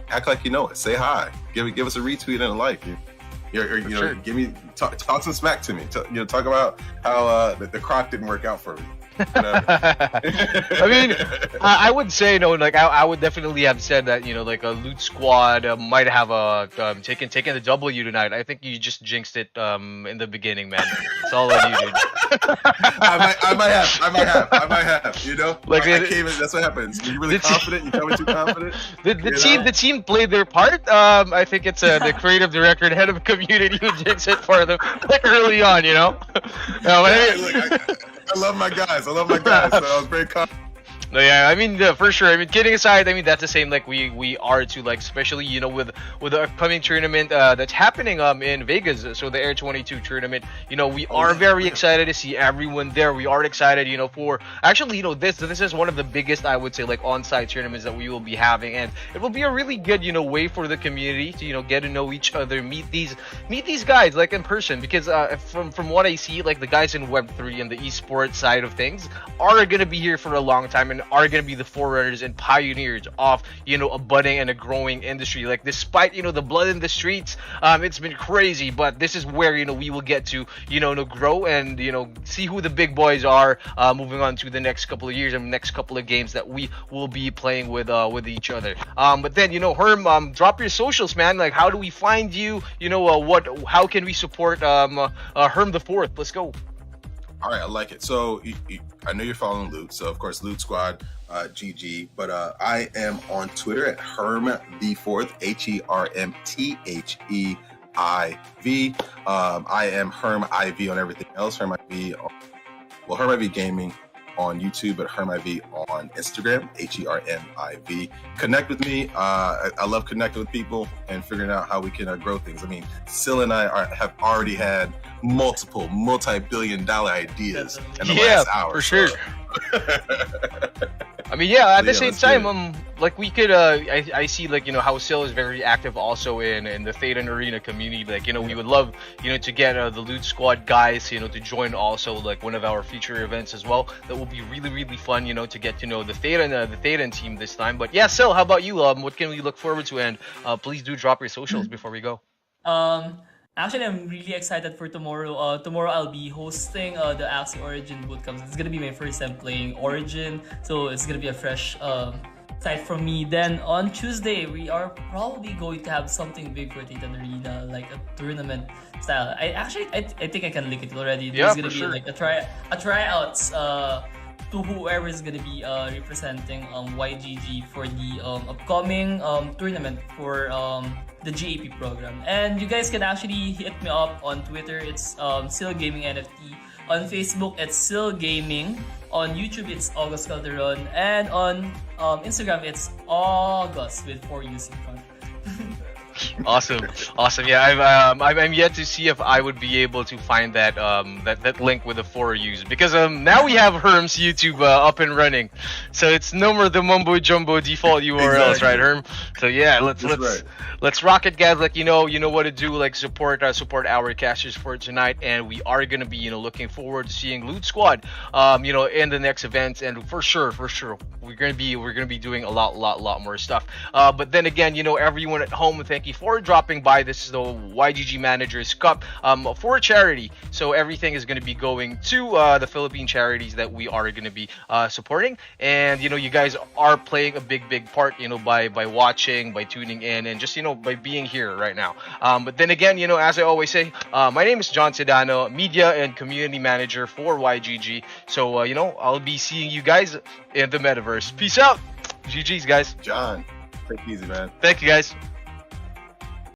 act like you know it. Say hi. Give us a retweet and a like. Sure. Talk some smack to me. Talk about how the croc didn't work out for me. I mean, I would say I would definitely have said that like a LootSquad might have taken the W tonight. I think you just jinxed it in the beginning, man. It's all on you, dude. I might have. Like I came in, that's what happens. You're really confident. You come in too confident. The team played their part. I think it's the creative director and head of community who jinxed it for them early on. I love my guys. So I was very confident. No, yeah, I mean, for sure. I mean, kidding aside, I mean, that's the same like we are too, like, especially, with the upcoming tournament that's happening in Vegas, so the Air 22 tournament. We are very excited to see everyone there. We are excited, for actually, this is one of the biggest, I would say, like, on-site tournaments that we will be having, and it will be a really good, way for the community to, get to know each other, meet these guys, like, in person, because from what I see, like, the guys in Web3 and the esports side of things are gonna be here for a long time and are going to be the forerunners and pioneers of a budding and a growing industry. Like, despite the blood in the streets, it's been crazy, but this is where we will get to grow and see who the big boys are moving on to the next couple of years and next couple of games that we will be playing with each other. But then Herm, drop your socials, man. Like, how do we find you? How can we support Herm the Fourth? Let's go. All right, I like it. So I know you're following Loot, so of course LootSquad, GG. But I am on Twitter at Herm the Fourth, HermTheiv. I am Herm IV on everything else. Herm IV Gaming on YouTube at HermIV, on Instagram, HERMIV. Connect with me. I love connecting with people and figuring out how we can grow things. I mean, Sil and I have already had multiple multi-billion-dollar ideas in the last hour. For sure. I mean, yeah, at the same time, like we could, I see, like, you know, how Sil is very active also in the Thetan Arena community. Like, you know, we would love, you know, to get the Loot Squad guys, you know, to join also, like, one of our future events as well. That will be really, really fun, you know, to get to know the Thetan team this time. But yeah, Sil, how about you? What can we look forward to? And please do drop your socials before we go. Actually, I'm really excited for tomorrow. Tomorrow I'll be hosting the Axie Origin Bootcamp. It's gonna be my first time playing Origin, so it's gonna be a fresh sight from me. Then on Tuesday, we are probably going to have something big for Titan Arena, like a tournament style. I think I can link it already. There's gonna be like a tryouts to whoever is gonna be representing YGG for the upcoming tournament for the GAP program. And you guys can actually hit me up on Twitter. It's Sil Gaming NFT. On Facebook, it's Sil Gaming. On YouTube, it's August Calderon. And on Instagram, it's August with 4 U's in front. Awesome. Yeah, I'm yet to see if I would be able to find that that link with the 4 U's, because now we have Herm's YouTube up and running, so it's no more the mumbo jumbo default URLs, right, Herm? So yeah, let's rock it, guys. Like, you know what to do. Like, support our casters for tonight, and we are gonna be, you know, looking forward to seeing Loot Squad, you know, in the next event, and for sure we're gonna be doing a lot more stuff. But then again, you know, everyone at home, thank you for dropping by. This is the YGG Managers Cup for charity, so everything is going to be going to the Philippine charities that we are going to be supporting. And you know, you guys are playing a big part, you know, by watching, by tuning in, and just, you know, by being here right now. But then again, you know, as I always say, my name is John Sedano, media and community manager for YGG. So you know, I'll be seeing you guys in the metaverse. Peace out. GG's, guys. John, take it easy, man. Thank you, guys.